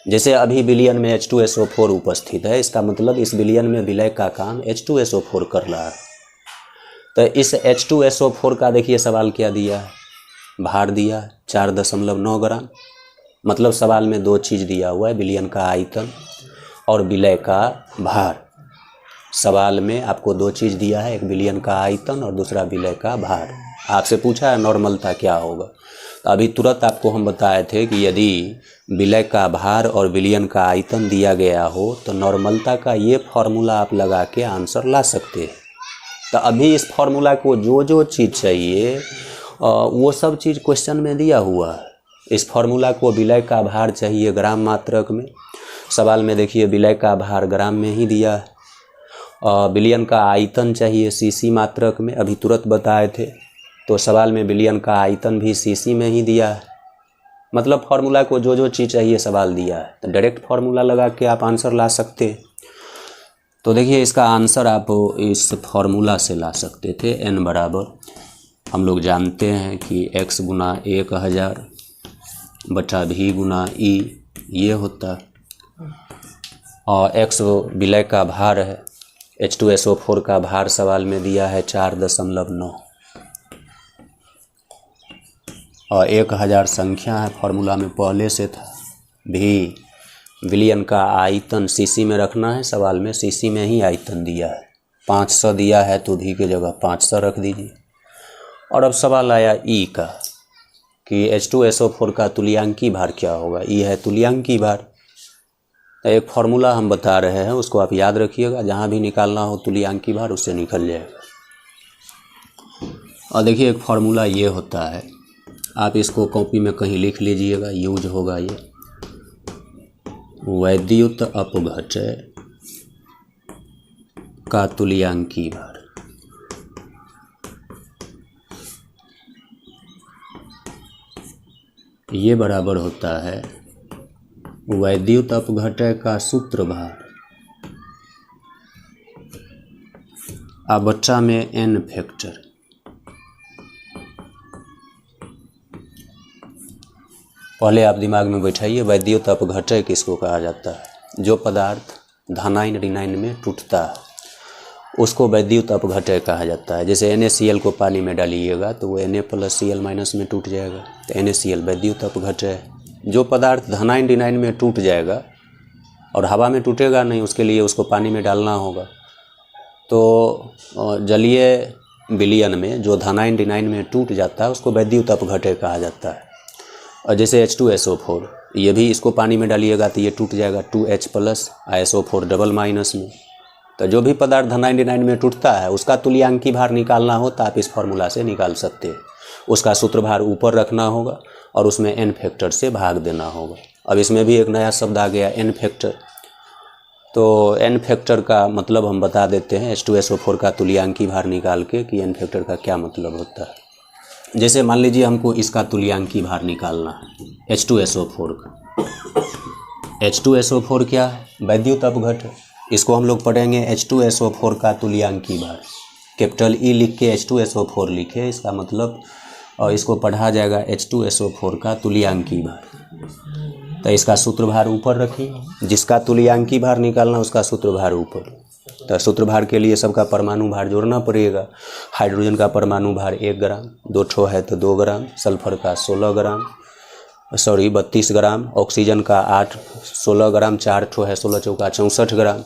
A: जैसे अभी विलयन में H2SO4 उपस्थित है, इसका मतलब इस विलयन में विलय का काम H2SO4 कर रहा है। तो इस H2SO4 का देखिए सवाल क्या दिया है, भार दिया है 4.9 ग्राम। मतलब सवाल में दो चीज़ दिया हुआ है, विलयन का आयतन और विलय का भार। सवाल में आपको दो चीज़ दिया है, एक विलयन का आयतन और दूसरा विलय का भार। आपसे पूछा है नॉर्मलता क्या होगा, तो अभी तुरंत आपको हम बताए थे कि यदि विलय का भार और विलयन का आयतन दिया गया हो तो नॉर्मलता का ये फॉर्मूला आप लगा के आंसर ला सकते हैं। तो अभी इस फॉर्मूला को जो चीज़ चाहिए वो सब चीज़ क्वेश्चन में दिया हुआ है। इस फॉर्मूला को विलय का भार चाहिए ग्राम मात्रक में, सवाल में देखिए विलय का भार ग्राम में ही दिया है। विलयन का आयतन चाहिए सीसी मात्रक में, अभी तुरंत बताए थे, तो सवाल में विलयन का आयतन भी सीसी में ही दिया है। मतलब फार्मूला को जो चीज़ चाहिए सवाल दिया है, तो डायरेक्ट फार्मूला लगा के आप आंसर ला सकते हैं। तो देखिए इसका आंसर आप इस फार्मूला से ला सकते थे। n बराबर हम लोग जानते हैं कि x गुना 1000 बटा v गुना e ये होता है, और x विलय का भार है, H2SO4 का भार सवाल में दिया है 4.9 और 1000 संख्या है, फार्मूला में पहले से था। भी विलयन का आयतन सीसी में रखना है, सवाल में सीसी में ही आयतन दिया है, 500 दिया है तो भी की जगह 500 रख दीजिए। और अब सवाल आया E का कि H2SO4 का तुल्यांकी भार क्या होगा। E है तुल्यांकी भार। एक फार्मूला हम बता रहे हैं, उसको आप याद रखिएगा, जहाँ भी निकालना हो तुल्यांकी भार उससे निकल जाएगा। और देखिए एक फार्मूला ये होता है, आप इसको कॉपी में कहीं लिख लीजिएगा, यूज होगा ये। वैद्युत अपघटय का तुल्यांकी भार। ये बराबर होता है वैद्युत अपघटय का सूत्र भार बच्चा में n फैक्टर। पहले आप दिमाग में बैठाइए, वैद्युत अपघटय किसको कहा जाता है। जो पदार्थ धनायन ऋणायन में टूटता है उसको वैद्युत अपघटय कहा जाता है। जैसे NaCl को पानी में डालिएगा तो वो Na+Cl- में टूट जाएगा, तो NaCl वैद्युत अपघटय। जो पदार्थ धनायन ऋणायन में टूट जाएगा और हवा में टूटेगा नहीं, उसके लिए उसको पानी में डालना होगा। तो जलीय विलयन में जो धनायन ऋणायन में टूट जाता है उसको वैद्युत अपघटय कहा जाता है। और जैसे H2SO4, ये भी इसको पानी में डालिएगा तो ये टूट जाएगा 2H+ SO4 डबल माइनस में। तो जो भी पदार्थ धनायन ऋणायन में टूटता है उसका तुल्यांकी भार निकालना हो तो आप इस फार्मूला से निकाल सकते हैं। उसका सूत्र भार ऊपर रखना होगा और उसमें n फैक्टर से भाग देना होगा। अब इसमें भी एक नया शब्द आ गया n फैक्टर। तो n फैक्टर का मतलब हम बता देते हैं, H2SO4 का तुल्यांकी भार निकाल के कि n फैक्टर का क्या मतलब होता है। जैसे मान लीजिए हमको इसका तुल्यांकी भार निकालना है H2SO4 का। H2SO4 क्या है, वैद्युत अपघटय। इसको हम लोग पढ़ेंगे H2SO4 का तुल्यांकी भार। कैपिटल E लिख के H2SO4 लिखे, इसका मतलब और इसको पढ़ा जाएगा H2SO4 का तुल्यांकी भार। तो इसका सूत्र भार ऊपर रखिए, जिसका तुल्यांकी भार निकालना उसका सूत्र भार ऊपर। तो सूत्र भार के लिए सबका परमाणु भार जोड़ना पड़ेगा। हाइड्रोजन का परमाणु भार 1 ग्राम, 2 ठो है तो 2 ग्राम, सल्फर का 32 ग्राम, ऑक्सीजन का 16 ग्राम, 4 ठो है 16 चौका 64 ग्राम।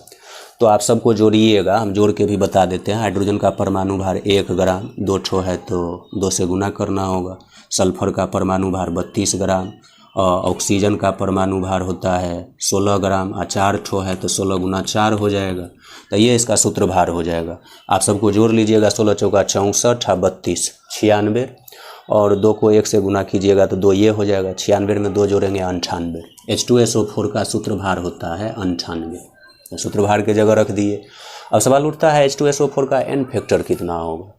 A: तो आप सबको जोड़िएगा, हम जोड़ के भी बता देते हैं। हाइड्रोजन का परमाणु भार 1 ग्राम, 2 ठो है तो 2 से गुना करना होगा। सल्फर का परमाणु भार 32 ग्राम, ऑक्सीजन का परमाणु भार होता है 16 ग्राम, और 4 ठो है तो 16 गुना 4 हो जाएगा। तो ये इसका सूत्र भार हो जाएगा। आप सबको जोड़ लीजिएगा, 16 चौका 64 और 32 96, और 2 को 1 से गुना कीजिएगा तो 2 ये हो जाएगा। 96 में 2 जोड़ेंगे 98। H2SO4 का सूत्र भार होता है 98, तो सूत्र भार के जगह रख दिए। अब सवाल उठता है H2SO4 का n फैक्टर कितना होगा।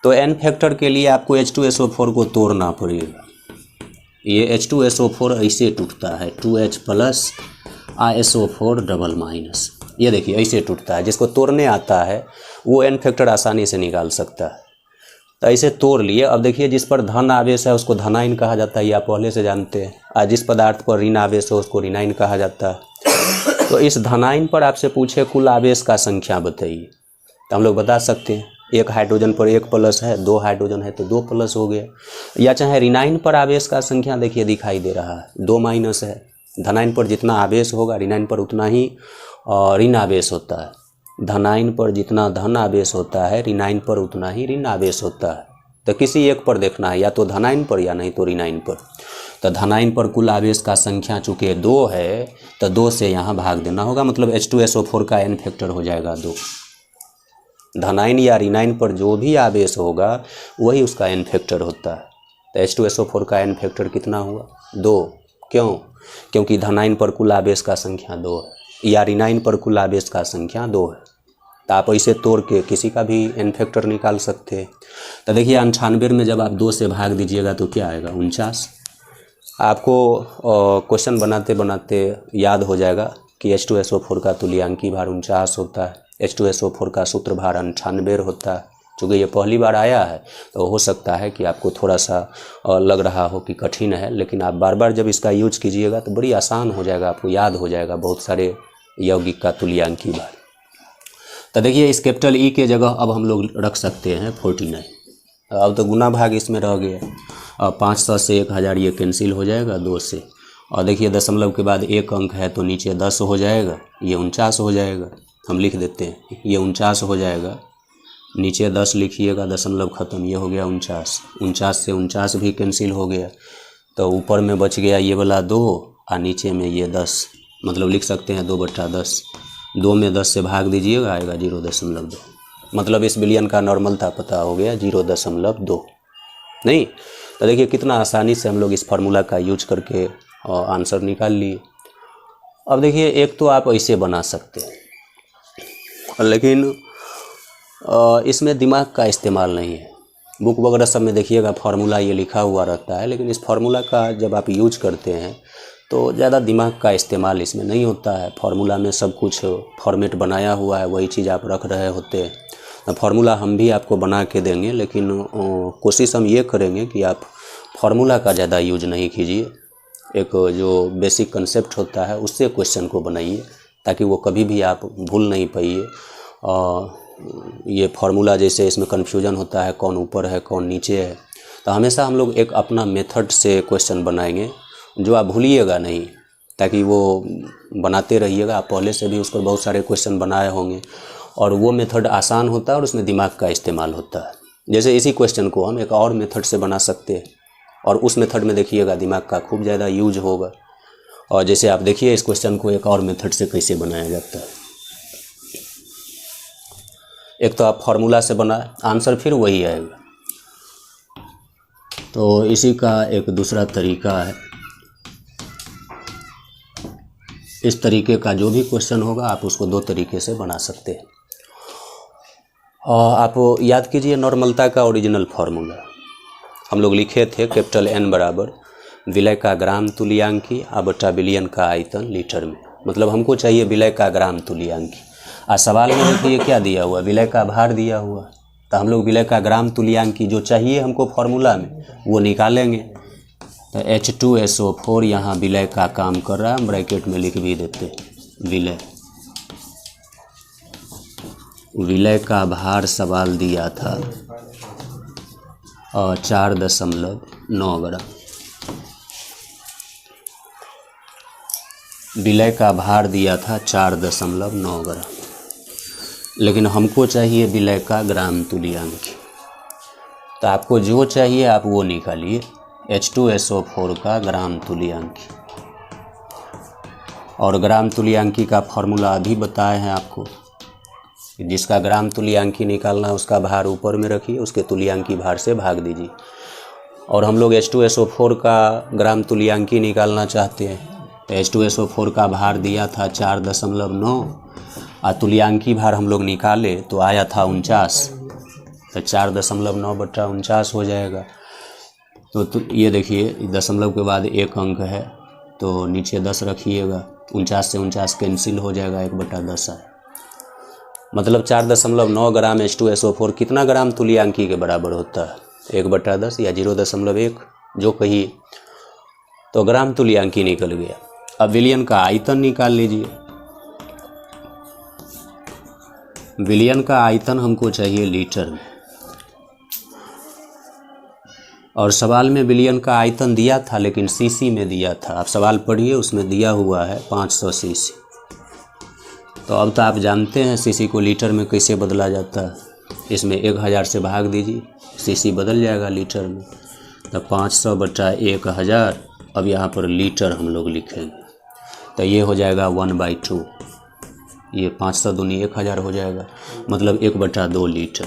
A: तो n फैक्टर के लिए आपको H2SO4 को तोड़ना पड़ेगा। ये H2SO4 ऐसे टूटता है 2H plus SO4 double minus, ये देखिए ऐसे टूटता है। जिसको तोड़ने आता है वो n फैक्टर आसानी से निकाल सकता है। तो ऐसे तोड़ लिए। अब देखिए जिस पर धन आवेश है उसको धनायन कहा जाता है, ये आप पहले से जानते हैं। और जिस पदार्थ पर ऋण आवेश है उसको ऋणायन कहा जाता है। तो इस धनायन पर आपसे पूछे कुल आवेश का संख्या बताइए, तो हम लोग बता सकते हैं। एक हाइड्रोजन पर 1 प्लस है, 2 हाइड्रोजन है तो 2 प्लस हो गया। या चाहे ऋणायन पर आवेश का संख्या देखिए दिखाई दे रहा है 2 माइनस है। धनायन पर जितना आवेश होगा ऋणायन पर उतना ही ऋण आवेश होता है। धनायन पर जितना धन आवेश होता है ऋणायन पर उतना ही ऋण आवेश होता है। तो किसी एक पर देखना है, या तो धनायन पर या नहीं तो ऋणायन पर। तो धनायन पर कुल आवेश का संख्या चूँकि 2 है तो 2 से यहाँ भाग देना होगा, मतलब H2SO4 का n फैक्टर हो जाएगा 2। धनायन या ऋणायन पर जो भी आवेश होगा वही उसका n फैक्टर होता है। तो H2SO4 का n फैक्टर कितना हुआ 2। क्यों? क्योंकि धनायन पर कुल आवेश का संख्या 2 है या ऋणायन पर कुल आवेश का संख्या 2 है। तो आप ऐसे तोड़ के किसी का भी n फैक्टर निकाल सकते हैं। तो देखिए 98 में जब आप 2 से भाग दीजिएगा तो क्या आएगा 49। आपको क्वेश्चन बनाते बनाते याद हो जाएगा कि H2SO4 का तुल्यांकी भार 49 होता है। H2SO4 का सूत्र भार 98 होता है। चूँकि ये पहली बार आया है तो हो सकता है कि आपको थोड़ा सा लग रहा हो कि कठिन है, लेकिन आप बार बार जब इसका यूज कीजिएगा तो बड़ी आसान हो जाएगा, आपको याद हो जाएगा बहुत सारे यौगिक का तुल्यांकी भार। तो देखिए इस कैपिटल E के जगह अब हम लोग रख सकते हैं 49। अब तो गुना भाग इसमें रह गया। अब 500 से 1000 ये कैंसिल हो जाएगा 2 से। और देखिए दशमलव के बाद 1 अंक है तो नीचे 10 हो जाएगा, ये 49 हो जाएगा। हम लिख देते हैं ये 49 हो जाएगा, नीचे 10 लिखिएगा, दशमलव ख़त्म, ये हो गया 49। 49 से 49 भी कैंसिल हो गया, तो ऊपर में बच गया ये वाला 2 और नीचे में ये 10, मतलब लिख सकते हैं 2/10। 2 में 10 से भाग दीजिएगा आएगा 0.2, मतलब इस बिलियन का नॉर्मल था पता हो गया 0.2 नहीं। तो देखिए कितना आसानी से हम लोग इस फार्मूला का यूज करके आंसर निकाल लिए। अब देखिए एक तो आप ऐसे बना सकते हैं, लेकिन इसमें दिमाग का इस्तेमाल नहीं है। बुक वगैरह सब में देखिएगा फार्मूला ये लिखा हुआ रहता है, लेकिन इस फार्मूला का जब आप यूज करते हैं तो ज़्यादा दिमाग का इस्तेमाल इसमें नहीं होता है। फार्मूला में सब कुछ फॉर्मेट बनाया हुआ है, वही चीज़ आप रख रहे होते हैं। फार्मूला हम भी आपको बना के देंगे, लेकिन कोशिश हम ये करेंगे कि आप फार्मूला का ज़्यादा यूज नहीं कीजिए। एक जो बेसिक कंसेप्ट होता है उससे क्वेश्चन को बनाइए, ताकि वो कभी भी आप भूल नहीं पाइए। ये फार्मूला जैसे इसमें कन्फ्यूजन होता है कौन ऊपर है कौन नीचे है, तो हमेशा हम लोग एक अपना मेथड से क्वेश्चन बनाएंगे जो आप भूलिएगा नहीं, ताकि वो बनाते रहिएगा। आप पहले से भी उस पर बहुत सारे क्वेश्चन बनाए होंगे और वो मेथड आसान होता है और उसमें दिमाग का इस्तेमाल होता है। जैसे इसी क्वेश्चन को हम एक और मेथड से बना सकते हैं और उस मेथड में देखिएगा दिमाग का खूब ज़्यादा यूज होगा। और जैसे आप देखिए इस क्वेश्चन को एक और मेथड से कैसे बनाया जाता है। एक तो आप फार्मूला से बना, आंसर फिर वही आएगा। तो इसी का एक दूसरा तरीका है। इस तरीके का जो भी क्वेश्चन होगा आप उसको 2 तरीके से बना सकते हैं। आप याद कीजिए नॉर्मलता का ओरिजिनल फार्मूला हम लोग लिखे थे, कैपिटल N बराबर विलय का ग्राम तुल्यांकी बटा बिलियन का आयतन लीटर में। मतलब हमको चाहिए विलय का ग्राम तुल्यांकी। सवाल में देखिए क्या दिया हुआ, विलय का भार दिया हुआ, तो हम लोग विलय का ग्राम तुल्यांकी जो चाहिए हमको फार्मूला में वो निकालेंगे। तो H2SO4 यहाँ विलय का काम कर रहा है, हम ब्रैकेट में लिख भी देते विलय। विलय का भार सवाल दिया था 4.9 ग्राम। विलय का भार दिया था 4.9 ग्राम, लेकिन हमको चाहिए विलय का ग्राम तुल्यांक। तो आपको जो चाहिए आप वो निकालिए, H2SO4 का ग्राम तुल्यांक। और ग्राम तुल्यांकी का फॉर्मूला अभी बताए हैं आपको, जिसका ग्राम तुल्यांकी निकालना है उसका भार ऊपर में रखिए, उसके तुल्यांकी भार से भाग दीजिए। और हम लोग H2SO4 का ग्राम तुल्यांकी निकालना चाहते हैं, तो H2SO4 का भार दिया था 4.9 और तुल्यांकी भार हम लोग निकाले तो आया था 49, तो 4.9/49 हो जाएगा। तो ये देखिए दशमलव के बाद एक अंक है तो नीचे 10 रखिएगा, 49 से 49 कैंसिल हो जाएगा, 1/10 है। मतलब 4.9 ग्राम H2SO4 कितना ग्राम तुल्यांकी के बराबर होता है? 1/10 या 0.1 जो कहिए। तो ग्राम तुल्यांकी निकल गया। अब विलयन का आयतन निकाल लीजिए। विलयन का आयतन हमको चाहिए लीटर में, और सवाल में विलयन का आयतन दिया था लेकिन सीसी में दिया था। आप सवाल पढ़िए, उसमें दिया हुआ है 500 सीसी। तो अब तो आप जानते हैं सीसी को लीटर में कैसे बदला जाता है। इसमें 1000 से भाग दीजिए, सीसी बदल जाएगा लीटर में। तो 500/1000, अब यहाँ पर लीटर हम लोग लिखेंगे तो ये हो जाएगा 1/2। ये 500 दूनी 1000 हो जाएगा, मतलब 1/2 लीटर।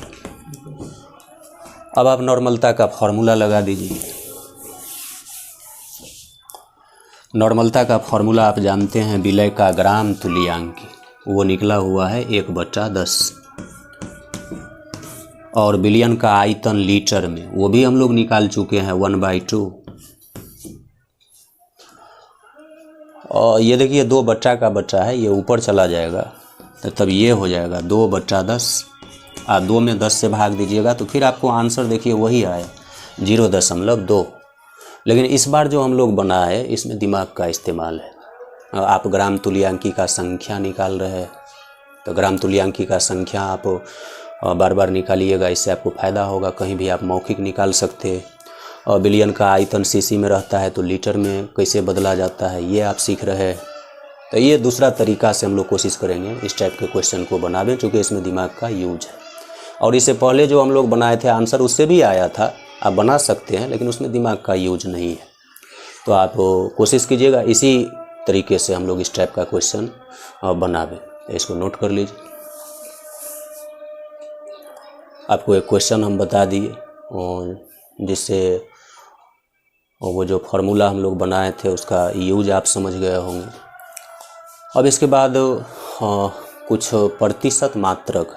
A: अब आप नॉर्मलता का फॉर्मूला लगा दीजिए। नॉर्मलता का फॉर्मूला आप जानते हैं, विलय का ग्राम तुल्यांकी वो निकला हुआ है 1/10, और विलयन का आयतन लीटर में वो भी हम लोग निकाल चुके हैं 1/2। और ये देखिए 2 का बच्चा है, ये ऊपर चला जाएगा तो तब ये हो जाएगा 2/10। 2 में 10 से भाग दीजिएगा तो फिर आपको आंसर देखिए वही आया 0.2। लेकिन इस बार जो हम लोग बनाए इसमें दिमाग का इस्तेमाल है। आप ग्राम तुल्यांकी का संख्या निकाल रहे हैं तो ग्राम तुल्यांकी का संख्या आप बार बार निकालिएगा, इससे आपको फ़ायदा होगा। कहीं भी आप मौखिक निकाल सकते हैं। और विलयन का आयतन सीसी में रहता है तो लीटर में कैसे बदला जाता है ये आप सीख रहे हैं। तो ये दूसरा तरीका से हम लोग कोशिश करेंगे इस टाइप के क्वेश्चन को बनावें, चूँकि इसमें दिमाग का यूज है। और इससे पहले जो हम लोग बनाए थे आंसर उससे भी आया था, आप बना सकते हैं, लेकिन उसमें दिमाग का यूज नहीं है। तो आप कोशिश कीजिएगा इसी तरीके से हम लोग इस टाइप का क्वेश्चन बनावें। इसको नोट कर लीजिए। आपको एक क्वेश्चन हम बता दिए जिससे वो जो फार्मूला हम लोग बनाए थे उसका यूज आप समझ गए होंगे। अब इसके बाद कुछ प्रतिशत मात्रक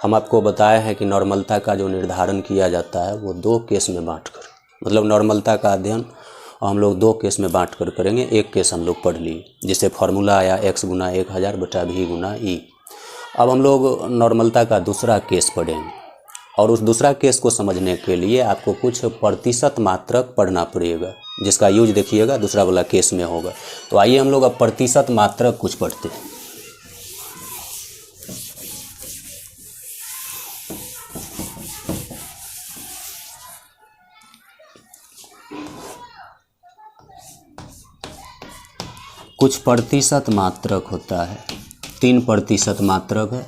A: हम आपको बताए हैं कि नॉर्मलता का जो निर्धारण किया जाता है वो 2 केस में बांटकर, मतलब नॉर्मलता का अध्ययन हम लोग 2 केस में बांटकर करेंगे। एक केस हम लोग पढ़ लिए जिससे फार्मूला आया x गुना 1000 बटा v गुना e। अब हम लोग नॉर्मलता का दूसरा केस पढ़ेंगे, और उस दूसरा केस को समझने के लिए आपको कुछ प्रतिशत मात्रक पढ़ना पड़ेगा, जिसका यूज देखिएगा दूसरा वाला केस में होगा। तो आइए हम लोग अब प्रतिशत मात्रक कुछ पढ़ते हैं। कुछ प्रतिशत मात्रक होता है, 3% मात्रक है,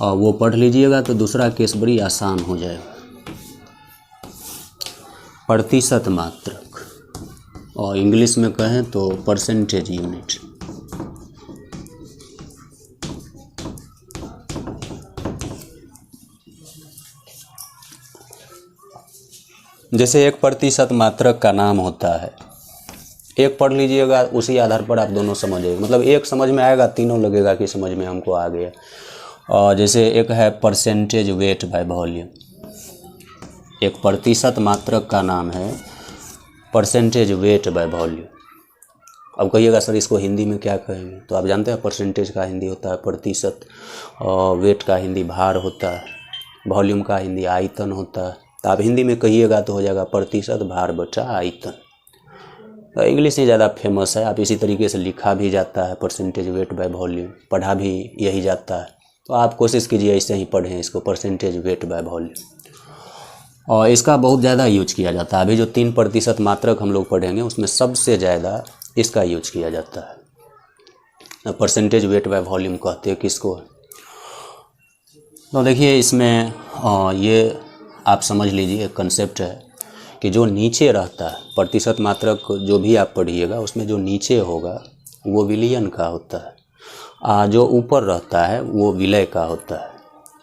A: और वो पढ़ लीजिएगा तो दूसरा केस बड़ी आसान हो जाएगा। प्रतिशत मात्रक, और इंग्लिश में कहें तो परसेंटेज यूनिट। जैसे 1% मात्रक का नाम होता है, एक पढ़ लीजिएगा, उसी आधार पर आप दोनों समझिएगा। मतलब एक समझ में आएगा, तीनों लगेगा कि समझ में हमको आ गया। और जैसे एक है परसेंटेज वेट बाय वॉल्यूम, 1% मात्रक का नाम है परसेंटेज वेट बाय वॉल्यूम। अब कहिएगा सर इसको हिंदी में क्या कहेंगे, तो आप जानते हैं परसेंटेज का हिंदी होता है प्रतिशत, और वेट का हिंदी भार होता है, वॉल्यूम का हिंदी आयतन होता है। तो आप हिंदी में कहिएगा तो हो जाएगा प्रतिशत भार बटा आयतन। तो इंग्लिश ही ज़्यादा फेमस है, आप इसी तरीके से लिखा भी जाता है परसेंटेज वेट बाय वॉल्यूम, पढ़ा भी यही जाता है। तो आप कोशिश कीजिए ऐसे ही पढ़ें इसको, परसेंटेज वेट बाय वॉल्यूम। और इसका बहुत ज़्यादा यूज किया जाता है। अभी जो 3% मात्रक हम लोग पढ़ेंगे उसमें सबसे ज़्यादा इसका यूज किया जाता है। परसेंटेज वेट बाय वॉल्यूम कहते हैं किसको। तो देखिए इसमें ये आप समझ लीजिए एक कंसेप्ट है कि जो नीचे रहता है प्रतिशत मात्रक जो भी आप पढ़िएगा उसमें जो नीचे होगा वो विलयन का होता है, जो ऊपर रहता है वो विलय का होता है।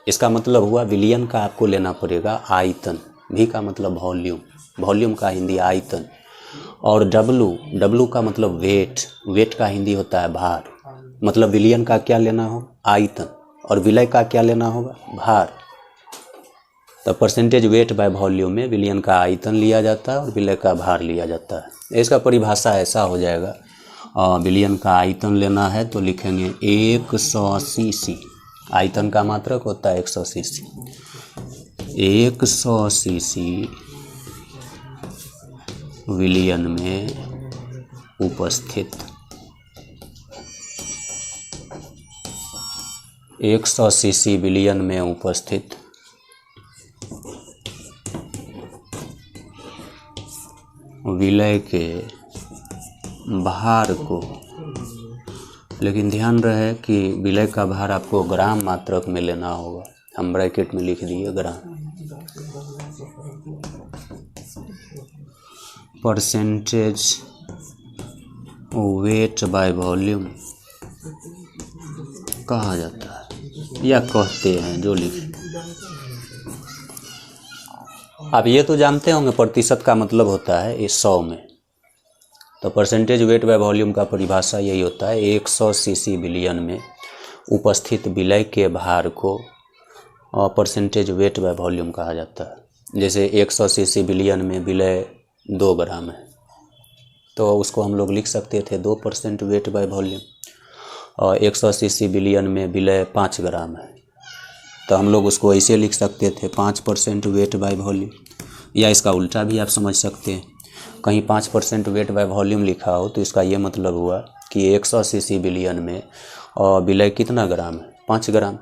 A: इसका मतलब हुआ विलयन का आपको लेना पड़ेगा आयतन, भी का मतलब वॉल्यूम, वॉल्यूम का हिंदी आयतन, और डब्लू का मतलब वेट, वेट का हिंदी होता है भार। मतलब विलयन का क्या लेना हो आयतन और विलय का क्या लेना होगा भार। तो परसेंटेज वेट बाय वॉल्यूम में विलयन का आयतन लिया जाता है और विलय का भार लिया जाता है। इसका परिभाषा ऐसा हो जाएगा, विलयन का आयतन लेना है तो लिखेंगे 100 सीसी, आयतन का मात्रक होता है 100 सीसी, 100 सीसी विलयन में उपस्थित, 100 सीसी विलयन में उपस्थित विलय के भार को, लेकिन ध्यान रहे कि विलय का भार आपको ग्राम मात्रक में लेना होगा। हम ब्रैकेट में लिख दिए ग्राम। परसेंटेज वेट बाय वॉल्यूम कहा जाता है या कहते हैं जो लिख। आप ये तो जानते होंगे प्रतिशत का मतलब होता है 100 में। तो परसेंटेज वेट बाय वॉल्यूम का परिभाषा यही होता है 100 सीसी विलयन में उपस्थित विलय के भार को परसेंटेज वेट बाय वॉल्यूम कहा जाता है। जैसे 100 सीसी विलयन में विलय 2 ग्राम है तो उसको हम लोग लिख सकते थे 2% वेट बाय वॉल्यूम, और 100 सीसी विलयन में विलय 5 ग्राम है तो हम लोग उसको ऐसे लिख सकते थे 5% वेट बाय वॉल्यूम। या इसका उल्टा भी आप समझ सकते हैं, कहीं 5% वेट बाय वॉल्यूम लिखा हो तो इसका ये मतलब हुआ कि 100 सीसी विलयन में विलय कितना ग्राम है 5 ग्राम।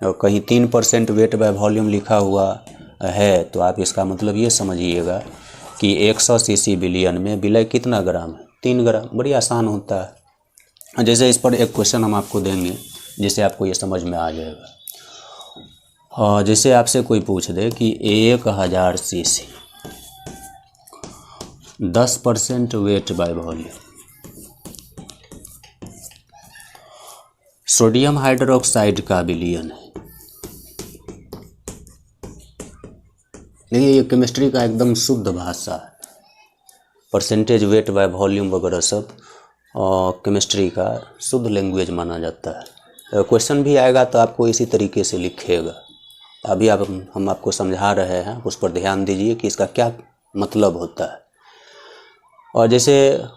A: और कहीं 3% वेट बाय वॉल्यूम लिखा हुआ है तो आप इसका मतलब ये समझिएगा कि 100 सीसी विलयन में विलय कितना ग्राम है 3 ग्राम। बड़ी आसान होता है। जैसे इस पर एक क्वेश्चन हम आपको देंगे जिससे आपको ये समझ में आ जाएगा। जैसे आपसे कोई पूछ दे कि 1000 CC 10% weight by volume sodium hydroxide का विलयन है। देखिए ये केमिस्ट्री का एकदम शुद्ध भाषा है। परसेंटेज वेट बाय वॉल्यूम वगैरह सब केमिस्ट्री का शुद्ध लैंग्वेज माना जाता है। क्वेश्चन भी आएगा तो आपको इसी तरीके से लिखेगा। अभी हम आपको समझा रहे हैं, उस पर ध्यान दीजिए कि इसका क्या मतलब होता है। और जैसे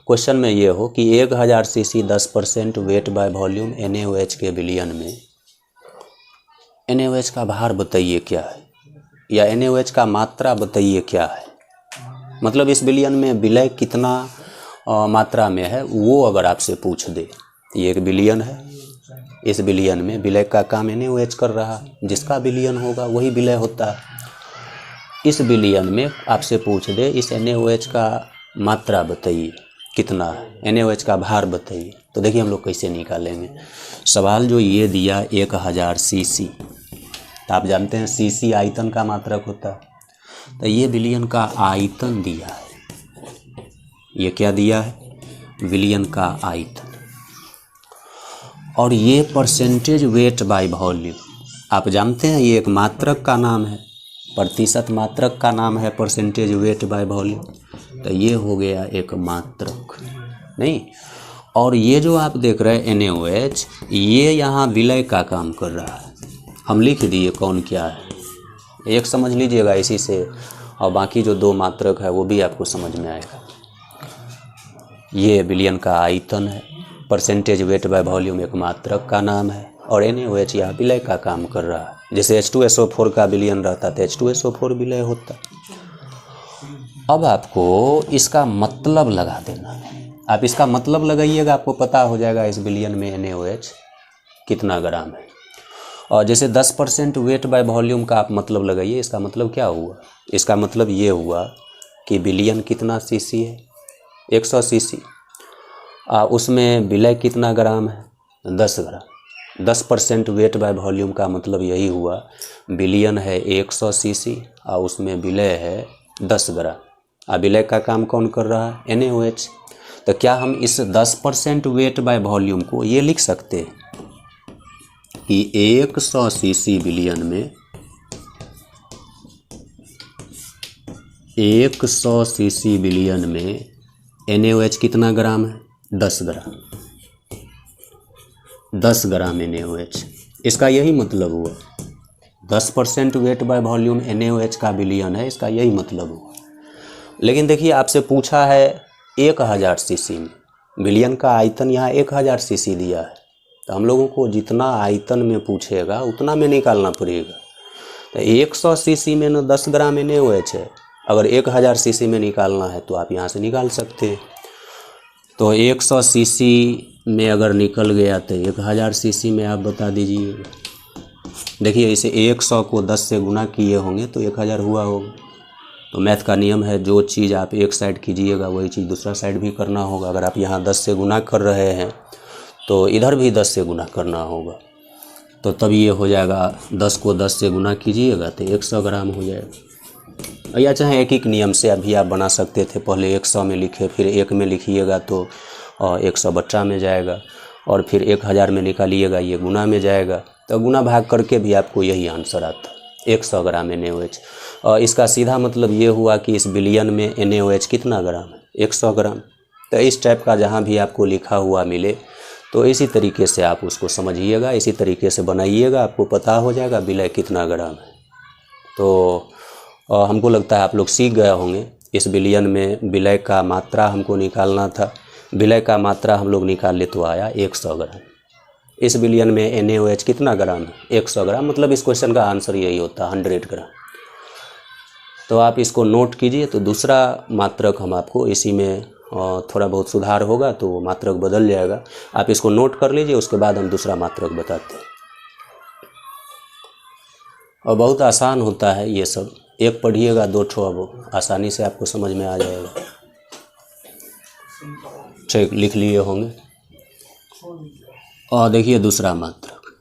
A: क्वेश्चन में ये हो कि 1000 CC 10% weight by volume NaOH के विलयन में NaOH का भार बताइए क्या है, या NaOH का मात्रा बताइए क्या है। मतलब इस विलयन में विलय कितना मात्रा में है वो अगर आपसे पूछ दे, ये एक विलयन है, इस विलयन में विलय का काम NaOH कर रहा, जिसका विलयन होगा वही विलय होता है। इस विलयन में आपसे पूछ दे इस NaOH का मात्रा बताइए कितना है, NaOH का भार बताइए, तो देखिए हम लोग कैसे निकालेंगे। सवाल जो ये दिया 1000 सीसी, तो आप जानते हैं सीसी आयतन का मात्रक होता है। तो ये विलयन का आयतन दिया है, ये क्या दिया है विलयन का आयतन, और ये परसेंटेज वेट बाय वॉल्यूम आप जानते हैं ये एक मात्रक का नाम है, प्रतिशत मात्रक का नाम है परसेंटेज वेट बाय वॉल्यूम। तो ये हो गया एक मात्रक नहीं। और ये जो आप देख रहे हैं NaOH, ये यहाँ विलय का काम कर रहा है। हम लिख दिए कौन क्या है, एक समझ लीजिएगा इसी से, और बाकी जो 2 मात्रक है वो भी आपको समझ में आएगा। ये विलयन का आयतन है, परसेंटेज वेट बाय वॉल्यूम एक मात्रक का नाम है, और NaOH यहाँ विलय का काम कर रहा है। जैसे H2SO4 का विलयन रहता तो H2SO4 विलय होता। अब आपको इसका मतलब लगा देना है। आप इसका मतलब लगाइएगा, आपको पता हो जाएगा इस विलयन में NaOH कितना ग्राम है। और जैसे 10% वेट बाय वॉल्यूम का आप मतलब लगाइए, इसका मतलब क्या हुआ, इसका मतलब ये हुआ कि विलयन कितना सीसी है 100 सीसी, उसमें विलय कितना ग्राम है? 10 ग्राम। 10% वेट बाय वॉल्यूम का मतलब यही हुआ, विलियन है 100 सीसी और उसमें विलय है 10 ग्राम। विलय का काम कौन कर रहा है? NaOH। तो क्या हम इस 10% वेट बाय वॉल्यूम को ये लिख सकते हैं कि 100 सीसी विलियन में 100 सीसी विलियन में NaOH कितना ग्राम है? 10 ग्राम। 10 ग्राम NaOH, इसका यही मतलब हुआ। 10% वेट बाय वॉल्यूम NaOH का विलियन है, इसका यही मतलब हुआ। लेकिन देखिए आपसे पूछा है 1000 सीसी में, विलियन का आयतन यहाँ 1000 सीसी दिया है, तो हम लोगों को जितना आयतन में पूछेगा उतना में निकालना पड़ेगा। तो 100 सीसी में न 10 ग्राम NaOH है, अगर 1000 सीसी में निकालना है तो आप यहाँ से निकाल सकते हैं। तो 100 सीसी में अगर निकल गया तो 1000 सीसी में आप बता दीजिए। देखिए इसे 100 को 10 से गुना किए होंगे तो 1000 हुआ होगा। तो मैथ का नियम है, जो चीज़ आप एक साइड कीजिएगा वही चीज़ दूसरा साइड भी करना होगा। अगर आप यहाँ 10 से गुना कर रहे हैं तो इधर भी 10 से गुना करना होगा, तो तब ये हो जाएगा 10 को 10 से गुना कीजिएगा तो 100 ग्राम हो जाएगा। या चाहे एक नियम से अभी आप बना सकते थे, पहले 100 में लिखे फिर 1 में लिखिएगा तो 100 बट्टा में जाएगा, और फिर 1000 में निकालिएगा ये गुना में जाएगा। तो गुना भाग करके भी आपको यही आंसर आता है 100 ग्राम NaOH। इसका सीधा मतलब ये हुआ कि इस विलियन में NaOH कितना ग्राम है? 100 ग्राम। तो इस टाइप का जहाँ भी आपको लिखा हुआ मिले तो इसी तरीके से आप उसको समझिएगा, इसी तरीके से बनाइएगा, आपको पता हो जाएगा विलय कितना ग्राम है। तो हमको लगता है आप लोग सीख गए होंगे। इस विलियन में विलय का मात्रा हमको निकालना था, विलय का मात्रा हम लोग निकाल ले तो आया 100 ग्राम। इस विलियन में NaOH कितना ग्राम है? 100 ग्राम। मतलब इस क्वेश्चन का आंसर यही होता है 100 ग्राम। तो आप इसको नोट कीजिए। तो दूसरा मात्रक हम आपको इसी में थोड़ा बहुत सुधार होगा तो मात्रक बदल जाएगा, आप इसको नोट कर लीजिए, उसके बाद हम दूसरा मात्रक बताते हैं। और बहुत आसान होता है ये सब, एक पढ़िएगा 2 ठो अब आसानी से आपको समझ में आ जाएगा। ठीक, लिख लिए होंगे। और देखिए दूसरा मात्रक,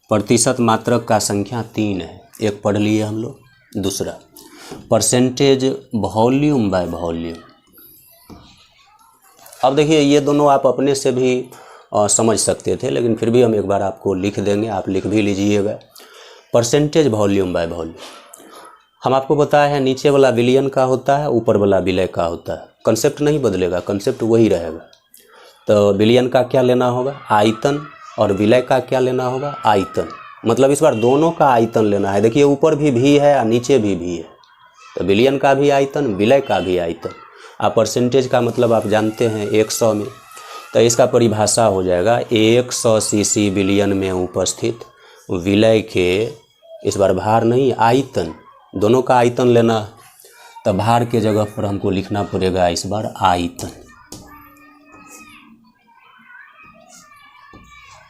A: प्रतिशत मात्रक का संख्या 3 है, एक पढ़ लिए हम लोग। दूसरा परसेंटेज वॉल्यूम बाय वॉल्यूम। अब देखिए ये दोनों आप अपने से भी समझ सकते थे, लेकिन फिर भी हम एक बार आपको लिख देंगे, आप लिख भी लीजिएगा। परसेंटेज वॉल्यूम बाय वॉल्यूम, हम आपको बताया है नीचे वाला विलियन का होता है, ऊपर वाला विलय का होता है। कंसेप्ट नहीं बदलेगा, कंसेप्ट वही रहेगा। तो विलियन का क्या लेना होगा? आयतन, और विलय का क्या लेना होगा? आयतन। मतलब इस बार दोनों का आयतन लेना है। देखिए ऊपर भी है और नीचे भी है, तो विलियन का भी आयतन, विलय का भी आयतन। आप परसेंटेज का मतलब आप जानते हैं 100 में, तो इसका परिभाषा हो जाएगा 100 सीसी विलियन में उपस्थित विलय के, इस बार भार नहीं आयतन, दोनों का आयतन लेना। तो भार के जगह पर हमको लिखना पड़ेगा इस बार आयतन।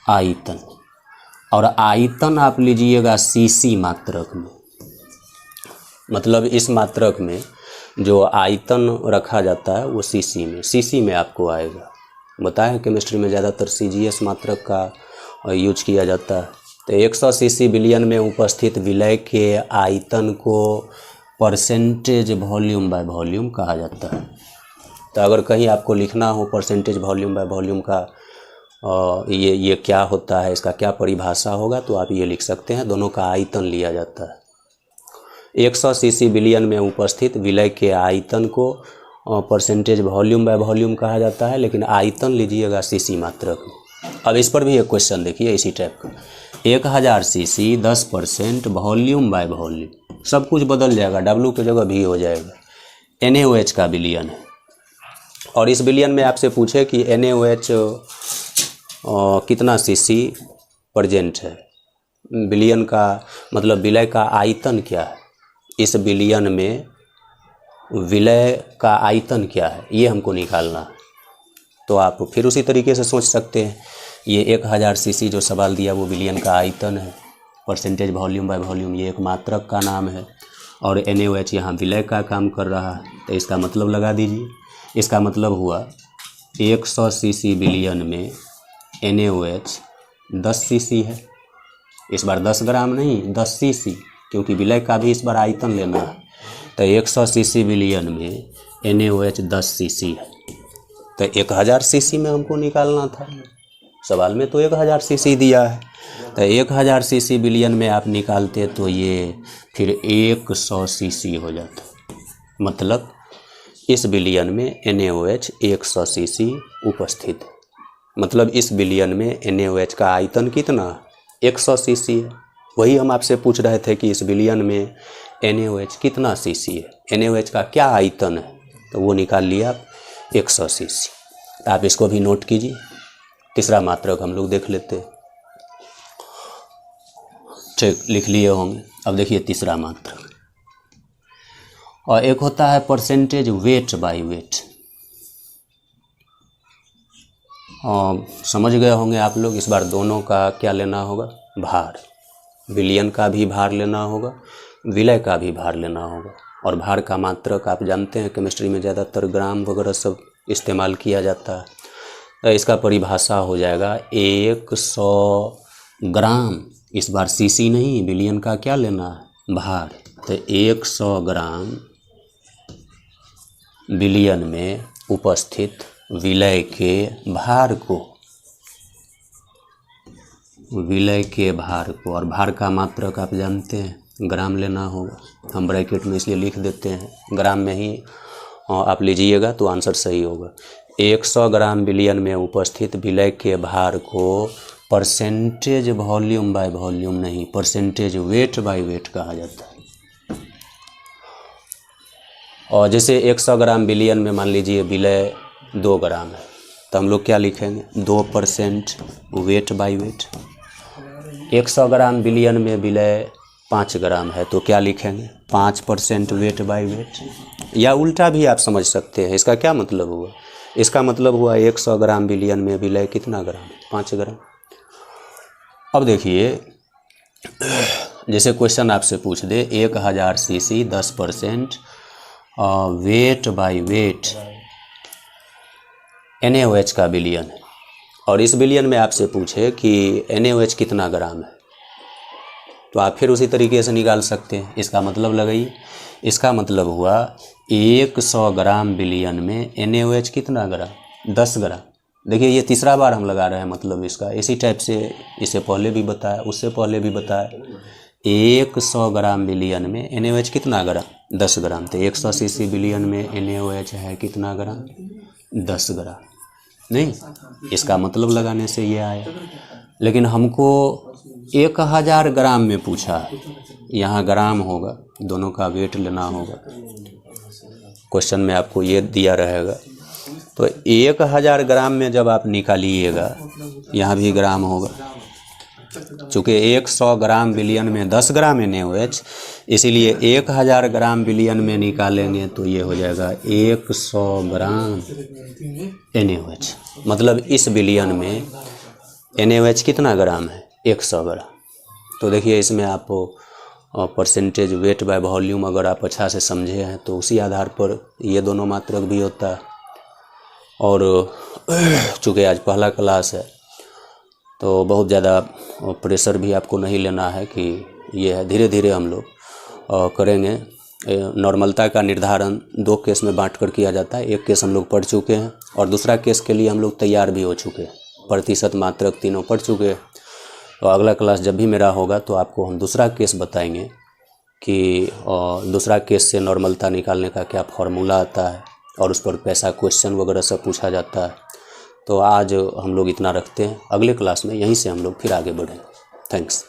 A: आयतन, और आयतन आप लीजिएगा सीसी मात्रक में। मतलब इस मात्रक में जो आयतन रखा जाता है वो सीसी में आपको आएगा। बताया केमिस्ट्री में ज़्यादातर CGS मात्रक का यूज किया जाता है। तो 100 सीसी विलियन में उपस्थित विलय के आयतन को परसेंटेज वॉल्यूम बाय वॉल्यूम कहा जाता है। तो अगर कहीं आपको लिखना हो परसेंटेज वॉल्यूम बाय वॉल्यूम का ये क्या होता है, इसका क्या परिभाषा होगा, तो आप ये लिख सकते हैं, दोनों का आयतन लिया जाता है। 100 सीसी विलियन में उपस्थित विलय के आयतन को परसेंटेज वॉल्यूम बाय वॉल्यूम कहा जाता है, लेकिन आयतन लीजिएगा सीसी मात्रक में। अब इस पर भी एक क्वेश्चन देखिए इसी टाइप का, 1000 सीसी 10% वॉल्यूम बाय वॉल्यूम, सब कुछ बदल जाएगा, W की जगह V हो जाएगा। NaOH का विलियन है, और इस विलियन में आपसे पूछे कि NaOH कितना सीसी प्रेजेंट है, विलियन का मतलब विलय का आयतन क्या है, इस विलियन में विलय का आयतन क्या है, ये हमको निकालना है। तो आप फिर उसी तरीके से सोच सकते हैं, ये 1000 सीसी जो सवाल दिया वो विलियन का आयतन है, परसेंटेज वॉल्यूम बाय वॉल्यूम ये एक मात्रक का नाम है, और NaOH यहाँ विलय का काम कर रहा है। तो इसका मतलब लगा दीजिए इसका मतलब हुआ 100 सीसी बिलियन में NaOH 10 सीसी है। इस बार 10 ग्राम नहीं 10 सीसी, क्योंकि विलय का भी इस बार आयतन लेना है। तो 100 सीसी बिलियन में NaOH 10 सीसी है। तो 1000 सीसी में हमको निकालना था, सवाल में तो 1000 सीसी दिया है। तो 1000 सीसी बिलियन में आप निकालते तो ये फिर 100 सीसी हो जाता। मतलब इस बिलियन में NaOH 100 सीसी उपस्थित है। मतलब इस बिलियन में NaOH का आयतन कितना 100 सीसी है। वही हम आपसे पूछ रहे थे कि इस बिलियन में NaOH कितना सीसी है, NaOH का क्या आयतन है, तो वो निकाल लिया आप 100 सीसी। तो आप इसको भी नोट कीजिए। तीसरा मात्रक हम लोग देख लेते हैं। ठीक, लिख लिए होंगे। अब देखिए तीसरा मात्रक, और एक होता है परसेंटेज वेट बाय वेट। समझ गए होंगे आप लोग। इस बार दोनों का क्या लेना होगा, भार। बिलियन का भी भार लेना होगा, विलय का भी भार लेना होगा। और भार का मात्रक आप जानते हैं, केमिस्ट्री में ज़्यादातर ग्राम वगैरह सब इस्तेमाल किया जाता है। तो इसका परिभाषा हो जाएगा 100 ग्राम। इस बार सीसी नहीं, बिलियन का क्या लेना है, भार। तो 100 ग्राम बिलियन में उपस्थित विलय के भार को, विलय के भार को, और भार का मात्रक आप जानते हैं ग्राम लेना होगा। हम ब्रैकेट में इसलिए लिख देते हैं, ग्राम में ही आप लीजिएगा तो आंसर सही होगा। 100 ग्राम बिलियन में उपस्थित विलय के भार को परसेंटेज वॉल्यूम बाय वॉल्यूम नहीं, परसेंटेज वेट बाय वेट कहा जाता है। और जैसे 100 ग्राम बिलियन में मान लीजिए विलय 2 ग्राम है, तो हम लोग क्या लिखेंगे, 2% weight by weight. 100 gram billion में विलय 5 ग्राम है, तो क्या लिखेंगे, 5% वेट बाय वेट। या उल्टा भी आप समझ सकते हैं। इसका क्या मतलब हुआ, इसका मतलब हुआ 100 ग्राम बिलियन में विलय कितना ग्राम, 5 ग्राम। अब देखिए, जैसे क्वेश्चन आपसे पूछ दे 1000 CC 10% weight by weight NaOH का बिलियन है, और इस बिलियन में आपसे पूछे कि NaOH कितना ग्राम है, तो आप फिर उसी तरीके से निकाल सकते हैं। इसका मतलब लगाइए, इसका मतलब हुआ 100 ग्राम बिलियन में NaOH कितना ग्राम, 10 ग्राम। देखिए ये तीसरा बार हम लगा रहे हैं, मतलब इसका इसी टाइप से इससे पहले भी बताया, उससे पहले भी बताया। 100 ग्राम बिलियन में NaOH कितना ग्राम, 10 ग्राम। तो 100 सीसी बिलियन में NaOH है कितना ग्राम, 10 ग्राम। नहीं, इसका मतलब लगाने से ये आया। लेकिन हमको 1000 ग्राम में पूछा है, यहाँ ग्राम होगा, दोनों का वेट लेना होगा। क्वेश्चन में आपको ये दिया रहेगा, तो 1000 ग्राम में जब आप निकालिएगा, यहाँ भी ग्राम होगा। चूँकि 100 ग्राम बिलियन में 10 ग्राम NaOH, इसीलिए 1000 ग्राम बिलियन में निकालेंगे तो ये हो जाएगा 100 ग्राम NaOH। मतलब इस बिलियन में NaOH कितना ग्राम है, 100 ग्राम। तो देखिए इसमें आप परसेंटेज वेट बाय वॉल्यूम अगर आप अच्छा से समझे हैं तो उसी आधार पर ये दोनों मात्रक भी होता है। और चूँकि आज पहला क्लास है तो बहुत ज़्यादा प्रेशर भी आपको नहीं लेना है कि ये है, धीरे धीरे हम लोग करेंगे। नॉर्मलता का निर्धारण 2 केस में बांट कर किया जाता है। एक केस हम लोग पढ़ चुके हैं और दूसरा केस के लिए हम लोग तैयार भी हो चुके हैं, प्रतिशत मात्रक तीनों पढ़ चुके हैं। तो अगला क्लास जब भी मेरा होगा तो आपको हम दूसरा केस बताएंगे कि दूसरा केस से नॉर्मलता निकालने का क्या फॉर्मूला आता है और उस पर कैसा क्वेश्चन वगैरह सब पूछा जाता है। तो आज हम लोग इतना रखते हैं, अगले क्लास में यहीं से हम लोग फिर आगे बढ़ेंगे। थैंक्स।